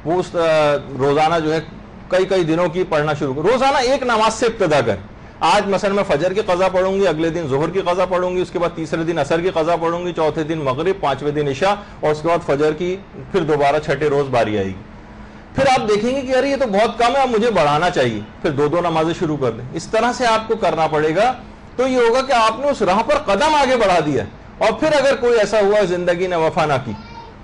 وہ اس روزانہ جو ہے کئی دنوں کی پڑھنا شروع کر. روزانہ ایک نماز سے ابتدا کر. آج مثلا میں فجر کی قضا پڑھوں گی, اگلے دن ظہر کی قضا پڑھوں گی, اس کے بعد تیسرے دن عصر کی قضا پڑھوں گی, چوتھے دن مغرب, پانچویں دن عشاء, اور اس کے بعد فجر کی پھر دوبارہ چھٹے روز باری آئے گی. پھر آپ دیکھیں گے کہ یار یہ تو بہت کم ہے, اب مجھے بڑھانا چاہیے, پھر دو نمازیں شروع کر دیں. اس طرح سے آپ کو کرنا پڑے گا. تو یہ ہوگا کہ آپ نے اس راہ پر قدم آگے بڑھا دیا. اور پھر اگر کوئی ایسا ہوا زندگی نے وفا نہ کی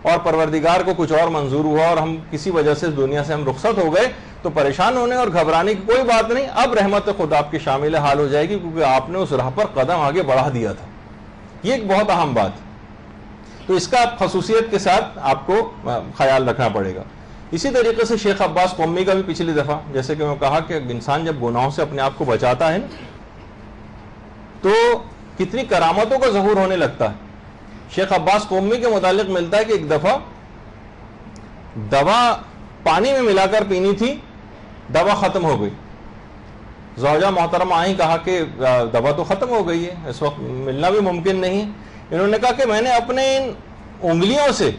اور پروردگار کو کچھ اور منظور ہوا اور ہم کسی وجہ سے دنیا سے ہم رخصت ہو گئے, تو پریشان ہونے اور گھبرانے کی کوئی بات نہیں. اب رحمت خدا آپ کی شامل حال ہو جائے گی, کیونکہ آپ نے اس راہ پر قدم آگے بڑھا دیا تھا. یہ ایک بہت اہم بات. تو اس کا خصوصیت کے ساتھ آپ کو خیال رکھنا پڑے گا. اسی طریقے سے شیخ عباس قمی کا بھی پچھلی دفعہ جیسے کہ میں کہا کہ انسان جب گناہوں سے اپنے آپ کو بچاتا ہے تو کتنی کرامتوں کا ظہور ہونے لگتا ہے. شیخ عباس قمی کے متعلق ملتا ہے کہ ایک دفعہ دوا پانی میں ملا کر پینی تھی, دوا ختم ہو گئی. زوجہ محترمہ آئیں, کہا کہ دوا تو ختم ہو گئی ہے, اس وقت ملنا بھی ممکن نہیں. انہوں نے کہا کہ میں نے اپنے ان انگلیوں سے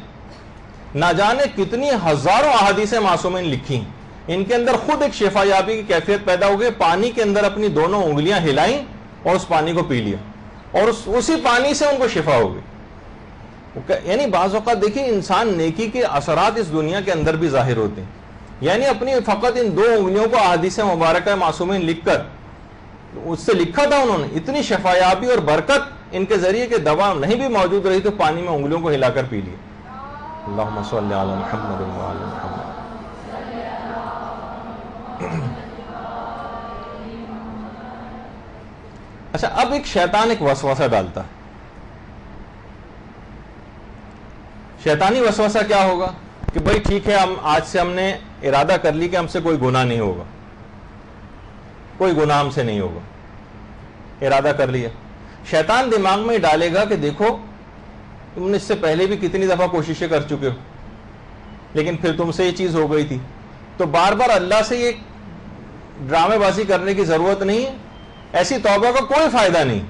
نہ جانے کتنی ہزاروں احادیث معصومین لکھی, ان کے اندر خود ایک شفا یابی کی کیفیت پیدا ہو گئی. پانی کے اندر اپنی دونوں انگلیاں ہلائیں اور اس پانی کو پی لیا, اور اسی پانی سے ان کو شفا ہو گئی. یعنی بعض اوقات دیکھیں انسان نیکی کے اثرات اس دنیا کے اندر بھی ظاہر ہوتے ہیں. یعنی اپنی فقط ان 2 انگلیوں کو احادیث مبارکہ معصومین لکھ کر, اس سے لکھا تھا انہوں نے, اتنی شفا یابی اور برکت ان کے ذریعے کہ دوا نہیں بھی موجود رہی تو پانی میں انگلیوں کو ہلا کر پی لیا. اللہم صلی علی محمد وعلی محمد. اچھا, اب ایک شیطان ایک وسوسہ ڈالتا ہے. شیطانی وسوسہ کیا ہوگا کہ بھائی ٹھیک ہے, ہم آج سے ہم نے ارادہ کر لی کہ ہم سے کوئی گناہ نہیں ہوگا, کوئی گناہ ہم سے نہیں ہوگا, ارادہ کر لیا. شیطان دماغ میں ڈالے گا کہ دیکھو تم نے اس سے پہلے بھی کتنی دفعہ کوششیں کر چکے ہو, لیکن پھر تم سے یہ چیز ہو گئی تھی, تو بار بار اللہ سے یہ ڈرامے بازی کرنے کی ضرورت نہیں ہے, ایسی توبہ کا کوئی فائدہ نہیں,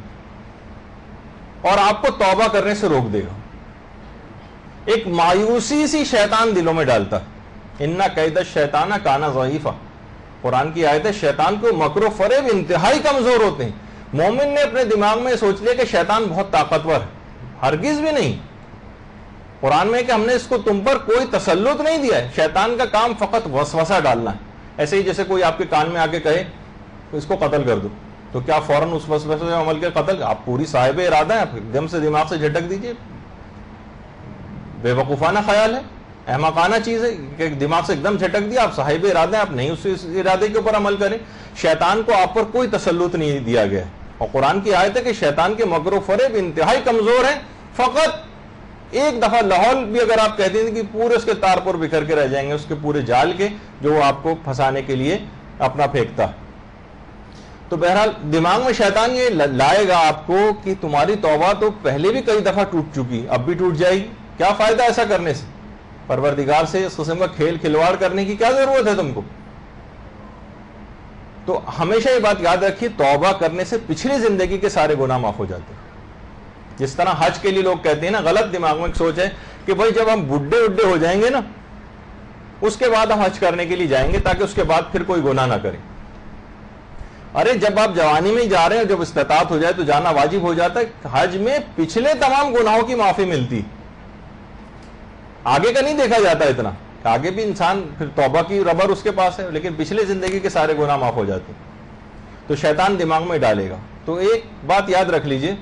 اور آپ کو توبہ کرنے سے روک دے گا. ایک مایوسی سی شیطان دلوں میں ڈالتا. اِنَّ کَیْدَ الشَّیطَانَ کَانَ ضَعِیفًا, قرآن کی آیت ہے. شیطان کو مکر و فریب انتہائی کمزور ہوتے ہیں. مومن نے اپنے دماغ میں سوچ لیا کہ شیطان بہت طاقتور ہے, ہرگز بھی نہیں. قرآن میں کہ ہم نے اس کو تم پر کوئی تسلط نہیں دیا ہے. شیطان کا کام فقط وسوسہ ڈالنا ہے. ایسے ہی جیسے کوئی آپ کے کان میں آ کے کہے اس کو قتل کر دو, تو کیا فوراً اس وسوسے عمل کے قتل؟ آپ پوری صاحب ارادہ ہیں, ایک دم سے دماغ سے جھٹک دیجئے. بے وقوفانہ خیال ہے, احمقانہ چیز ہے کہ دماغ سے ایک دم جھٹک دیا. آپ صاحب ارادہ ہیں, آپ نہیں اس ارادے کے اوپر عمل کریں. شیطان کو آپ پر کوئی تسلط نہیں دیا گیا ہے, اور قرآن کی آیت ہے کہ شیطان کے مکر و فریب انتہائی کمزور ہیں. فقط ایک دفعہ لاہور بھی اگر آپ کہتے ہیں کہ پورے اس کے تار پر بکھر کے رہ جائیں گے, اس کے پورے جال کے جو وہ آپ کو پھنسانے کے لیے اپنا پھینکتا. تو بہرحال دماغ میں شیطان یہ لائے گا آپ کو کہ تمہاری توبہ تو پہلے بھی کئی دفعہ ٹوٹ چکی, اب بھی ٹوٹ جائے گی, کیا فائدہ ایسا کرنے سے؟ پروردگار سے اس قسم کا کھیل کھلواڑ کرنے کی کیا ضرورت ہے تم کو؟ تو ہمیشہ یہ بات یاد رکھیے, توبہ کرنے سے پچھلی زندگی کے سارے گناہ معاف ہو جاتے ہیں. جس طرح حج کے لیے لوگ کہتے ہیں نا, غلط دماغ میں ایک سوچ ہے کہ بھائی جب ہم بڈھے ہو جائیں گے نا, اس کے بعد ہم حج کرنے کے لیے جائیں گے تاکہ اس کے بعد پھر کوئی گناہ نہ کرے. ارے جب آپ جوانی میں ہی جا رہے ہیں, جب استطاعت ہو جائے تو جانا واجب ہو جاتا ہے. حج میں پچھلے تمام گناہوں کی معافی ملتی, آگے کا نہیں دیکھا جاتا اتنا. آگے بھی انسان پھر توبہ کی ربر اس کے پاس ہے, لیکن پچھلے زندگی کے سارے گناہ معاف ہو جاتے ہیں. تو شیطان دماغ میں ڈالے گا. تو ایک بات یاد رکھ لیجئے,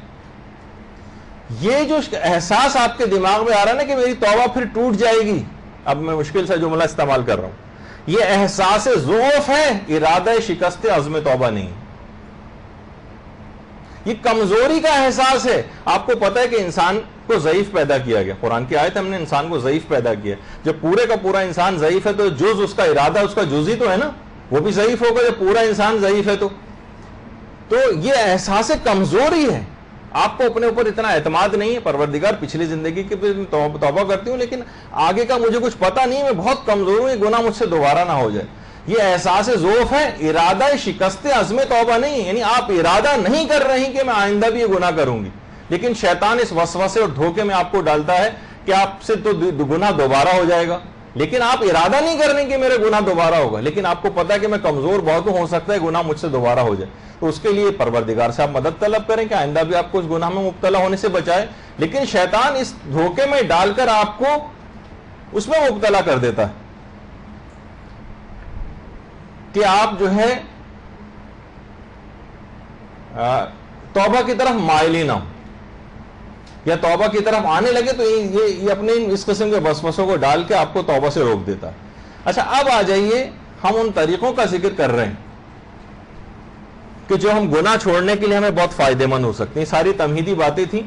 یہ جو احساس آپ کے دماغ میں آ رہا ہے نا کہ میری توبہ پھر ٹوٹ جائے گی, اب میں مشکل سے جملہ استعمال کر رہا ہوں, یہ احساس ضعف ہے, ارادہ شکست عزم توبہ نہیں. یہ کمزوری کا احساس ہے. آپ کو پتہ ہے کہ انسان کو ضعیف پیدا کیا گیا, قرآن کی آیت ہم نے انسان کو ضعیف پیدا کیا. جب پورے کا پورا انسان ضعیف ہے تو جز اس کا ارادہ, اس کا جز ہی تو ہے نا, وہ بھی ضعیف ہوگا. جب پورا انسان ضعیف ہے تو یہ احساس کمزوری ہے. آپ کو اپنے اوپر اتنا اعتماد نہیں ہے. پروردگار پچھلی زندگی کی توبہ کرتی ہوں, لیکن آگے کا مجھے کچھ پتہ نہیں, میں بہت کمزور ہوں, یہ گناہ مجھ سے دوبارہ نہ ہو جائے. یہ احساس ضعف ہے, ارادہ شکست عزم توبہ نہیں. یعنی آپ ارادہ نہیں کر رہی کہ میں آئندہ بھی یہ گناہ کروں گی, لیکن شیطان اس وسوسے اور دھوکے میں آپ کو ڈالتا ہے کہ آپ سے تو گناہ دوبارہ ہو جائے گا, لیکن آپ ارادہ نہیں کرنے کہ میرے گناہ دوبارہ ہوگا، لیکن آپ کو پتا ہے کہ میں کمزور بہت ہوں، ہو سکتا ہے گناہ مجھ سے دوبارہ ہو جائے، تو اس کے لیے پروردگار سے آپ مدد طلب کریں کہ آئندہ بھی آپ کو اس گناہ میں مبتلا ہونے سے بچائے۔ لیکن شیطان اس دھوکے میں ڈال کر آپ کو اس میں مبتلا کر دیتا ہے کہ آپ جو ہے توبہ کی طرف مائل ہی نہ ہو، یا توبہ کی طرف آنے لگے تو یہ اپنے اس قسم کے وسوسوں کو ڈال کے آپ کو توبہ سے روک دیتا ہے۔ اچھا اب آ جائیے، ہم ان طریقوں کا ذکر کر رہے ہیں کہ جو ہم گناہ چھوڑنے کے لیے ہمیں بہت فائدہ مند ہو سکتے ہیں۔ ساری تمہیدی باتیں تھیں۔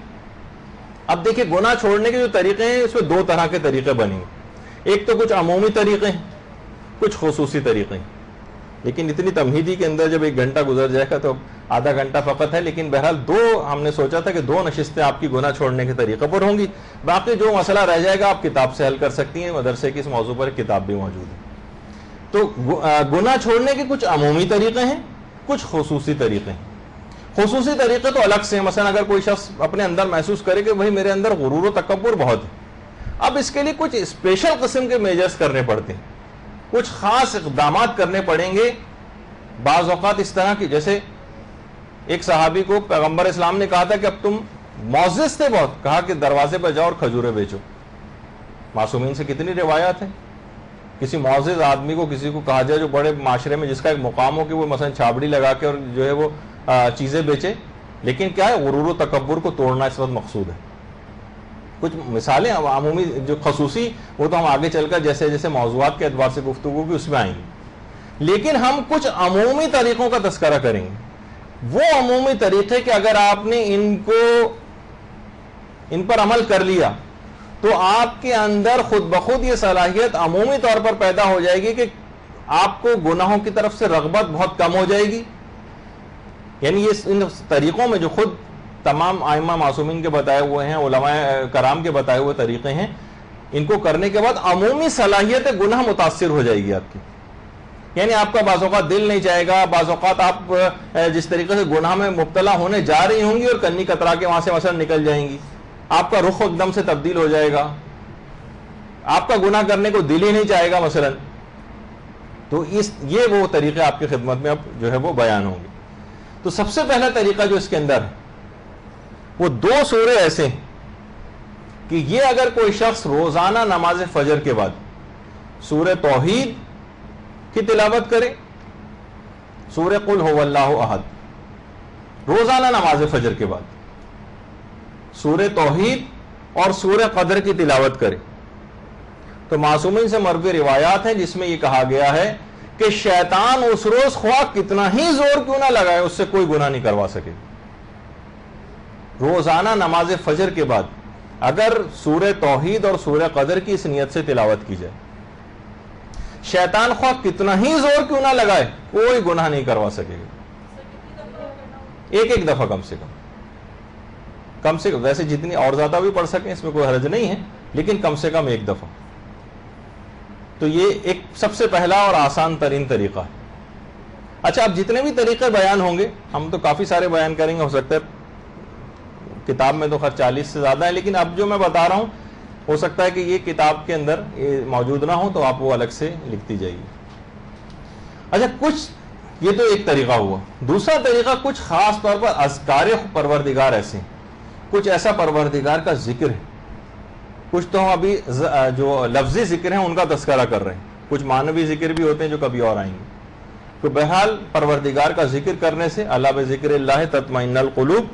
اب دیکھیں گناہ چھوڑنے کے جو طریقے ہیں اس میں دو طرح کے طریقے بنیں گے، ایک تو کچھ عمومی طریقے ہیں، کچھ خصوصی طریقے ہیں۔ لیکن اتنی تمہیدی کے اندر جب 1 گھنٹہ گزر جائے گا تو آدھا گھنٹہ فقط ہے، لیکن بہرحال ہم نے سوچا تھا کہ 2 نشستیں آپ کی گناہ چھوڑنے کے طریقے پر ہوں گی، باقی جو مسئلہ رہ جائے گا آپ کتاب سے حل کر سکتی ہیں، مدرسے کی اس موضوع پر کتاب بھی موجود ہے۔ تو گناہ چھوڑنے کے کچھ عمومی طریقے ہیں، کچھ خصوصی طریقے ہیں۔ خصوصی طریقے تو الگ سے ہیں، مثلا اگر کوئی شخص اپنے اندر محسوس کرے کہ بھائی میرے اندر غرور و تکبر بہت ہے، اب اس کے لیے کچھ اسپیشل قسم کے میجرز کرنے پڑتے ہیں، کچھ خاص اقدامات کرنے پڑیں گے۔ بعض اوقات اس طرح کی، جیسے ایک صحابی کو پیغمبر اسلام نے کہا تھا کہ اب تم معزز تھے بہت، کہا کہ دروازے پہ جاؤ اور کھجوریں بیچو۔ معصومین سے کتنی روایات ہیں، کسی معزز آدمی کو کسی کو کہا جائے جو بڑے معاشرے میں جس کا ایک مقام ہو کہ وہ مثلا چھابڑی لگا کے اور جو ہے وہ چیزیں بیچے، لیکن کیا ہے غرور و تکبر کو توڑنا اس وقت مقصود ہے۔ کچھ مثالیں عمومی جو خصوصی وہ تو ہم آگے چل کر جیسے جیسے موضوعات کے اعتبار سے گفتگو کی اس میں آئیں گے، لیکن ہم کچھ عمومی طریقوں کا تذکرہ کریں گے۔ وہ عمومی طریقے کہ اگر آپ نے ان پر عمل کر لیا تو آپ کے اندر خود بخود یہ صلاحیت عمومی طور پر پیدا ہو جائے گی کہ آپ کو گناہوں کی طرف سے رغبت بہت کم ہو جائے گی۔ یعنی یہ ان طریقوں میں جو خود تمام ائمہ معصومین کے بتائے ہوئے ہیں، علماء کرام کے بتائے ہوئے طریقے ہیں، ان کو کرنے کے بعد عمومی صلاحیت گناہ متاثر ہو جائے گی آپ کی۔ یعنی آپ کا بعض اوقات دل نہیں چاہے گا، بعض اوقات آپ جس طریقے سے گناہ میں مبتلا ہونے جا رہی ہوں گی اور کنی کترا کے وہاں سے مثلا نکل جائیں گی، آپ کا رخ ایک دم سے تبدیل ہو جائے گا، آپ کا گناہ کرنے کو دل ہی نہیں چاہے گا مثلا۔ تو یہ وہ طریقے آپ کی خدمت میں اب جو ہے وہ بیان ہوں گے۔ تو سب سے پہلا طریقہ جو اس کے اندر ہے وہ 2 سورے ایسے ہیں کہ یہ اگر کوئی شخص روزانہ نماز فجر کے بعد سورہ توحید کی تلاوت کرے، سورہ قل هو اللہ احد، روزانہ نماز فجر کے بعد سورہ توحید اور سورہ قدر کی تلاوت کرے، تو معصومین سے مروی روایات ہیں جس میں یہ کہا گیا ہے کہ شیطان اس روز خواہ کتنا ہی زور کیوں نہ لگائے اس سے کوئی گناہ نہیں کروا سکے۔ روزانہ نماز فجر کے بعد اگر سورہ توحید اور سورہ قدر کی اس نیت سے تلاوت کی جائے، شیطان خواہ کتنا ہی زور کیوں نہ لگائے کوئی گناہ نہیں کروا سکے گا۔ ایک دفعہ کم سے کم، ویسے جتنی اور زیادہ بھی پڑھ سکیں اس میں کوئی حرج نہیں ہے، لیکن کم سے کم 1 دفعہ۔ تو یہ ایک سب سے پہلا اور آسان ترین طریقہ ہے۔ اچھا اب جتنے بھی طریقے بیان ہوں گے، ہم تو کافی سارے بیان کریں گے، ہو سکتا ہے کتاب میں تو خیر 40 سے زیادہ ہے، لیکن اب جو میں بتا رہا ہوں ہو سکتا ہے کہ یہ کتاب کے اندر یہ موجود نہ ہو تو آپ وہ الگ سے لکھتی جائیے۔ اچھا کچھ یہ تو ایک طریقہ ہوا۔ دوسرا طریقہ کچھ خاص طور پر اذکار پروردگار ایسے ہیں، کچھ ایسا پروردگار کا ذکر ہے، کچھ تو ہم ابھی جو لفظی ذکر ہیں ان کا تذکرہ کر رہے ہیں، کچھ معنوی ذکر بھی ہوتے ہیں جو کبھی اور آئیں گے۔ تو بہرحال پروردگار کا ذکر کرنے سے، اللہ بذکر اللہ تطمئن القلوب،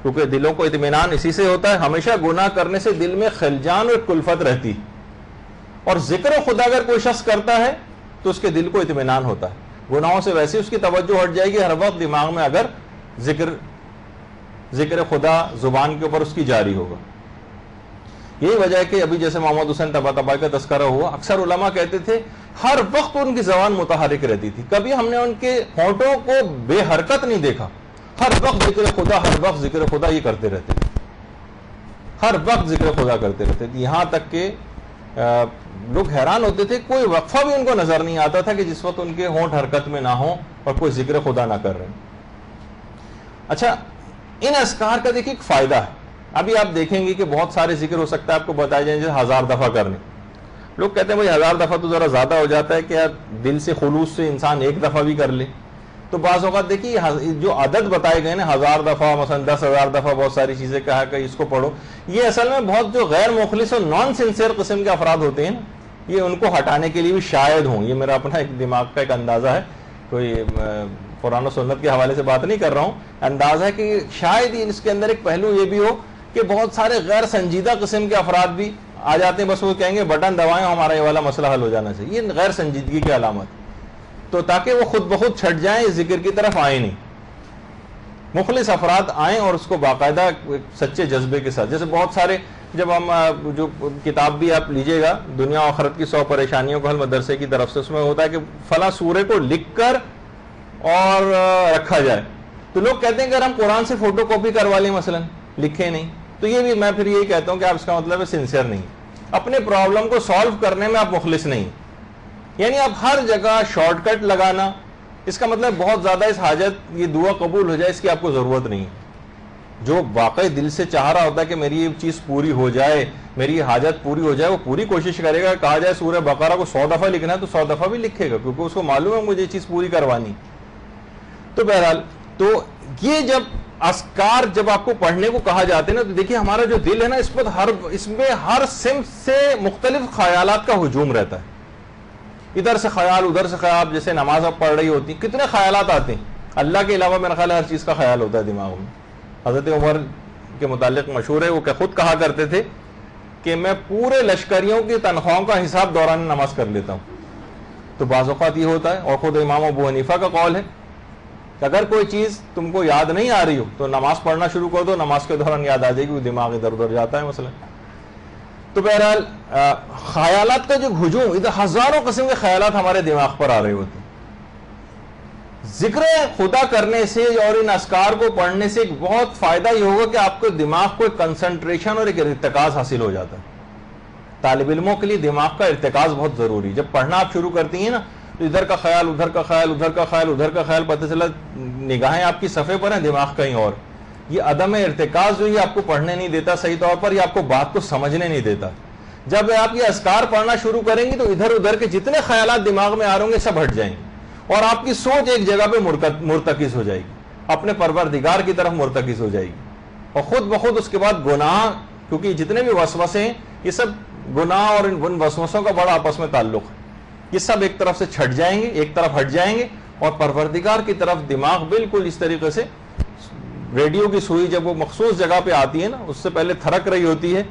کیونکہ دلوں کو اطمینان اسی سے ہوتا ہے۔ ہمیشہ گناہ کرنے سے دل میں خلجان اور کلفت رہتی، اور ذکر خدا اگر کوئی شخص کرتا ہے تو اس کے دل کو اطمینان ہوتا ہے، گناہوں سے ویسے اس کی توجہ ہٹ جائے گی، ہر وقت دماغ میں اگر ذکر خدا زبان کے اوپر اس کی جاری ہوگا۔ یہی وجہ ہے کہ ابھی جیسے محمد حسین طباطبائی کا تذکرہ ہوا، اکثر علماء کہتے تھے ہر وقت ان کی زبان متحرک رہتی تھی، کبھی ہم نے ان کے ہونٹوں کو بے حرکت نہیں دیکھا، ہر وقت ذکر خدا، ہر وقت ذکر خدا یہ کرتے رہتے، ہر وقت ذکر خدا کرتے رہتے، یہاں تک کہ لوگ حیران ہوتے تھے، کوئی وقفہ بھی ان کو نظر نہیں آتا تھا کہ جس وقت ان کے ہونٹ حرکت میں نہ ہوں اور کوئی ذکر خدا نہ کر رہے ہیں۔ اچھا ان اذکار کا دیکھیے ایک فائدہ ہے، ابھی آپ دیکھیں گے کہ بہت سارے ذکر ہو سکتا ہے آپ کو بتائے جائیں جیسے 1000 دفعہ کرنے، لوگ کہتے ہیں بھائی 1000 دفعہ تو ذرا زیادہ ہو جاتا ہے کہ یار دل سے خلوص سے انسان ایک دفعہ بھی کر لے. تو بعض اوقات دیکھیے جو عدد بتائے گئے نا 1000 دفعہ مثلا 10,000 دفعہ بہت ساری چیزیں کہا کہ اس کو پڑھو, یہ اصل میں بہت جو غیر مخلص اور نان سنسیئر قسم کے افراد ہوتے ہیں نا, یہ ان کو ہٹانے کے لیے بھی شاید ہوں, یہ میرا اپنا ایک دماغ کا ایک اندازہ ہے, کوئی قرآن و سنت کے حوالے سے بات نہیں کر رہا ہوں, اندازہ ہے کہ شاید اس کے اندر ایک پہلو یہ بھی ہو کہ بہت سارے غیر سنجیدہ قسم کے افراد بھی آ جاتے ہیں, بس وہ کہیں گے بٹن دبائیں ہمارا یہ والا مسئلہ حل ہو جانا چاہیے. یہ غیر سنجیدگی کی علامت, تو تاکہ وہ خود بخود چھٹ جائیں, اس ذکر کی طرف آئیں نہیں. مخلص افراد آئیں اور اس کو باقاعدہ سچے جذبے کے ساتھ, جیسے بہت سارے جب ہم جو کتاب بھی آپ لیجئے گا دنیا و آخرت کی 100 پریشانیوں کا حل مدرسے کی طرف سے, اس میں ہوتا ہے کہ فلاں سورے کو لکھ کر اور رکھا جائے. تو لوگ کہتے ہیں کہ اگر ہم قرآن سے فوٹو کاپی کروا لیں مثلا, لکھے نہیں, تو یہ بھی میں پھر یہی کہتا ہوں کہ آپ اس کا مطلب ہے سنسیئر نہیں, اپنے پرابلم کو سالو کرنے میں آپ مخلص نہیں. یعنی آپ ہر جگہ شارٹ کٹ لگانا, اس کا مطلب بہت زیادہ اس حاجت یہ دعا قبول ہو جائے اس کی آپ کو ضرورت نہیں. جو واقعی دل سے چاہ رہا ہوتا ہے کہ میری یہ چیز پوری ہو جائے, میری یہ حاجت پوری ہو جائے, وہ پوری کوشش کرے گا. کہا جائے سورہ بقرہ کو 100 دفعہ لکھنا ہے تو 100 دفعہ بھی لکھے گا, کیونکہ اس کو معلوم ہے مجھے یہ چیز پوری کروانی. تو بہرحال تو یہ جب اذکار جب آپ کو پڑھنے کو کہا جاتے ہیں نا, تو دیکھیے ہمارا جو دل ہے نا اس میں ہر سمت سے مختلف خیالات کا ہجوم رہتا ہے. ادھر سے خیال ادھر سے خیال, جیسے نماز اب پڑھ رہی ہوتی کتنے خیالات آتے ہیں, اللہ کے علاوہ میرا خیال ہے ہر چیز کا خیال ہوتا ہے دماغ میں. حضرت عمر کے متعلق مشہور ہے, وہ کہ خود کہا کرتے تھے کہ میں پورے لشکریوں کی تنخواہوں کا حساب دوران نماز کر لیتا ہوں. تو بعض اوقات یہ ہوتا ہے, اور خود امام ابو حنیفہ کا قول ہے کہ اگر کوئی چیز تم کو یاد نہیں آ رہی ہو تو نماز پڑھنا شروع کر دو, نماز کے دوران یاد آ جائے گی, وہ دماغ ادھر ادھر جاتا ہے مثلا. تو بہرحال خیالات کا جو ہجوم, ادھر ہزاروں قسم کے خیالات ہمارے دماغ پر آ رہے ہوتے ہیں. ذکر خدا کرنے سے اور ان اذکار کو پڑھنے سے ایک بہت فائدہ یہ ہوگا کہ آپ کو دماغ کو ایک کنسنٹریشن اور ایک ارتکاز حاصل ہو جاتا ہے. طالب علموں کے لیے دماغ کا ارتکاز بہت ضروری. جب پڑھنا آپ شروع کرتی ہیں نا, تو ادھر کا خیال ادھر کا خیال ادھر کا خیال ادھر کا خیال, پتہ چلا نگاہیں آپ کی صفحے پر ہیں, دماغ کہیں اور. یہ عدم ارتکاز جو یہ آپ کو پڑھنے نہیں دیتا صحیح طور پر, یہ آپ کو بات کو سمجھنے نہیں دیتا. جب آپ یہ اذکار پڑھنا شروع کریں گی تو ادھر ادھر کے جتنے خیالات دماغ میں آ رہے ہوں گے سب ہٹ جائیں گے, اور آپ کی سوچ ایک جگہ پہ مرتکز ہو جائے گی, اپنے پروردگار کی طرف مرتکز ہو جائے گی. اور خود بخود اس کے بعد گناہ, کیونکہ جتنے بھی وسوسے ہیں یہ سب گناہ اور ان وسوسوں کا بڑا آپس میں تعلق ہے, یہ سب ایک طرف سے چھٹ جائیں گے, ایک طرف ہٹ جائیں گے, اور پروردگار کی طرف دماغ بالکل اس طریقے سے ریڈیو کی سوئی جب وہ مخصوص جگہ پہ آتی ہے نا, اس سے پہلے تھرک رہی ہوتی ہے,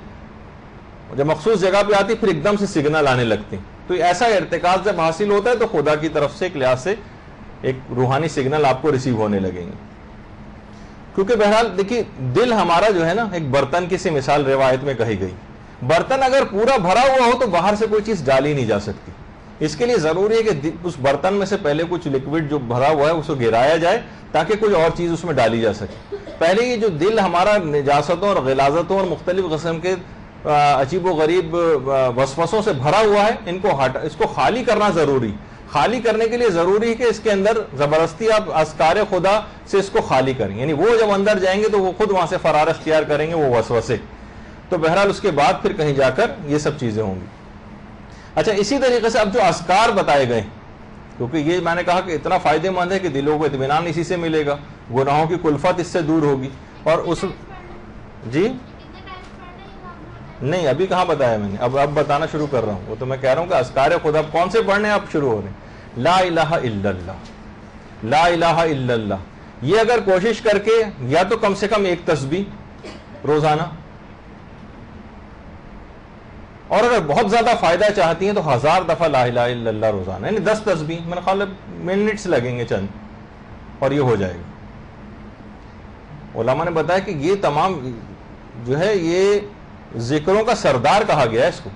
جب مخصوص جگہ پہ آتی ہے پھر ایک دم سے سگنل آنے لگتے ہیں. تو ایسا ارتکاز جب حاصل ہوتا ہے تو خدا کی طرف سے ایک لحاظ سے ایک روحانی سگنل آپ کو ریسیو ہونے لگیں گے. کیونکہ بہرحال دیکھیے دل ہمارا جو ہے نا ایک برتن کی سی مثال روایت میں کہی گئی. برتن اگر پورا بھرا ہوا ہو تو باہر سے کوئی چیز ڈالی نہیں جا سکتی. اس کے لیے ضروری ہے کہ اس برتن میں سے پہلے کچھ لکوڈ جو بھرا ہوا ہے اس کو گرایا جائے تاکہ کوئی اور چیز اس میں ڈالی جا سکے. پہلے یہ جو دل ہمارا نجاستوں اور غلاظتوں اور مختلف قسم کے عجیب و غریب وسوسوں سے بھرا ہوا ہے, اس کو خالی کرنا ضروری. خالی کرنے کے لیے ضروری ہے کہ اس کے اندر زبردستی آپ اذکار خدا سے اس کو خالی کریں, یعنی وہ جب اندر جائیں گے تو وہ خود وہاں سے فرار اختیار کریں گے وہ وسوسے. تو بہرحال اس کے بعد پھر کہیں جا کر یہ سب چیزیں ہوں گی. اچھا, اسی طریقے سے اب جو اذکار بتائے گئے, کیونکہ یہ میں نے کہا کہ اتنا فائدہ مند ہے کہ دلوں کو اطمینان اسی سے ملے گا, گناہوں کی کلفت اس سے دور ہوگی. اور اس جی نہیں ابھی کہاں بتایا میں نے, اب بتانا شروع کر رہا ہوں. وہ تو میں کہہ رہا ہوں کہ اذکار خدا کون سے پڑھنے آپ شروع ہو رہے ہیں. لا الہ الا اللہ, لا الہ الا اللہ, یہ اگر کوشش کر کے یا تو کم سے کم ایک تسبیح روزانہ, اور اگر بہت زیادہ فائدہ چاہتی ہیں تو 1000 دفعہ لا الہ الا اللہ روزانہ, یعنی 10 تسبیح, میرا خیال ہے منٹس لگیں گے چند, اور یہ ہو جائے گا. علماء نے بتایا کہ یہ تمام جو ہے یہ ذکروں کا سردار کہا گیا ہے اس کو.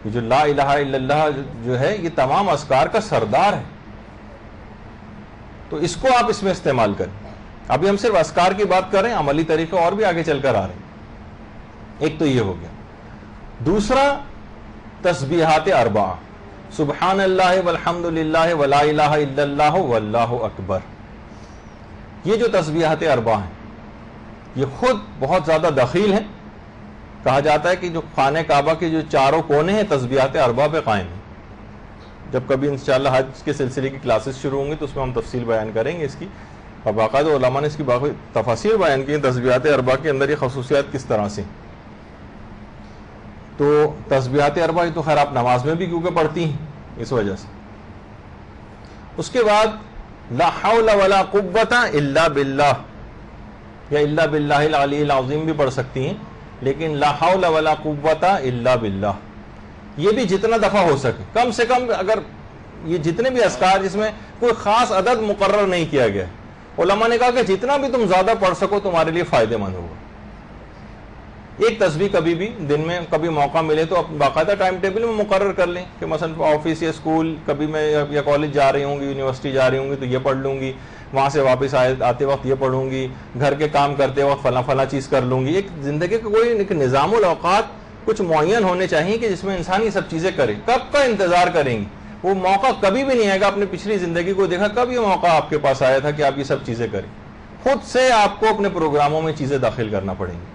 یہ جو لا الہ الا اللہ جو ہے یہ تمام اذکار کا سردار ہے, تو اس کو آپ اس میں استعمال کریں. ابھی ہم صرف اذکار کی بات کر رہے ہیں, عملی طریقے اور بھی آگے چل کر آ رہے ہیں. ایک تو یہ ہو گیا. دوسرا تسبیحات اربعہ, سبحان اللہ والحمد للہ ولا الہ الا اللہ واللہ اکبر. یہ جو تسبیحات اربعہ ہیں یہ خود بہت زیادہ دخیل ہیں, کہا جاتا ہے کہ جو خانہ کعبہ کے جو چاروں کونے ہیں تسبیحات اربع پہ قائم ہیں. جب کبھی انشاءاللہ حج کے سلسلے کی کلاسز شروع ہوں گی تو اس میں ہم تفصیل بیان کریں گے اس کی, اور باقاعدہ علماء نے اس کی باقی تفاصیر بیان کی ہیں تسبیحات اربع کے اندر یہ خصوصیات کس طرح سے. تو تسبیحات اربع تو خیر آپ نماز میں بھی کیونکہ پڑھتی ہیں اس وجہ سے. اس کے بعد لا حول ولا قوت الا باللہ یا الا باللہ العلی العظیم بھی پڑھ سکتی ہیں, لیکن لا حول ولا قوت الا باللہ یہ بھی جتنا دفعہ ہو سکے, کم سے کم اگر یہ جتنے بھی اذکار جس میں کوئی خاص عدد مقرر نہیں کیا گیا, علماء نے کہا کہ جتنا بھی تم زیادہ پڑھ سکو تمہارے لیے فائدہ مند ہوگا. ایک تسبیح کبھی بھی دن میں کبھی موقع ملے تو باقاعدہ ٹائم ٹیبل میں مقرر کر لیں کہ مثلا آفس یا اسکول کبھی میں یا کالج جا رہی ہوں گی, یونیورسٹی جا رہی ہوں گی تو یہ پڑھ لوں گی, وہاں سے واپس آتے وقت یہ پڑھوں گی, گھر کے کام کرتے وقت فلاں چیز کر لوں گی. ایک زندگی کا کوئی ایک نظام الاوقات کچھ معین ہونے چاہیے کہ جس میں انسان یہ سب چیزیں کرے. کب کا انتظار کریں گی, وہ موقع کبھی بھی نہیں آئے گا. اپنے پچھلی زندگی کو دیکھا کب یہ موقع آپ کے پاس آیا تھا کہ آپ یہ سب چیزیں کریں. خود سے آپ کو اپنے پروگراموں میں چیزیں داخل کرنا پڑیں گی.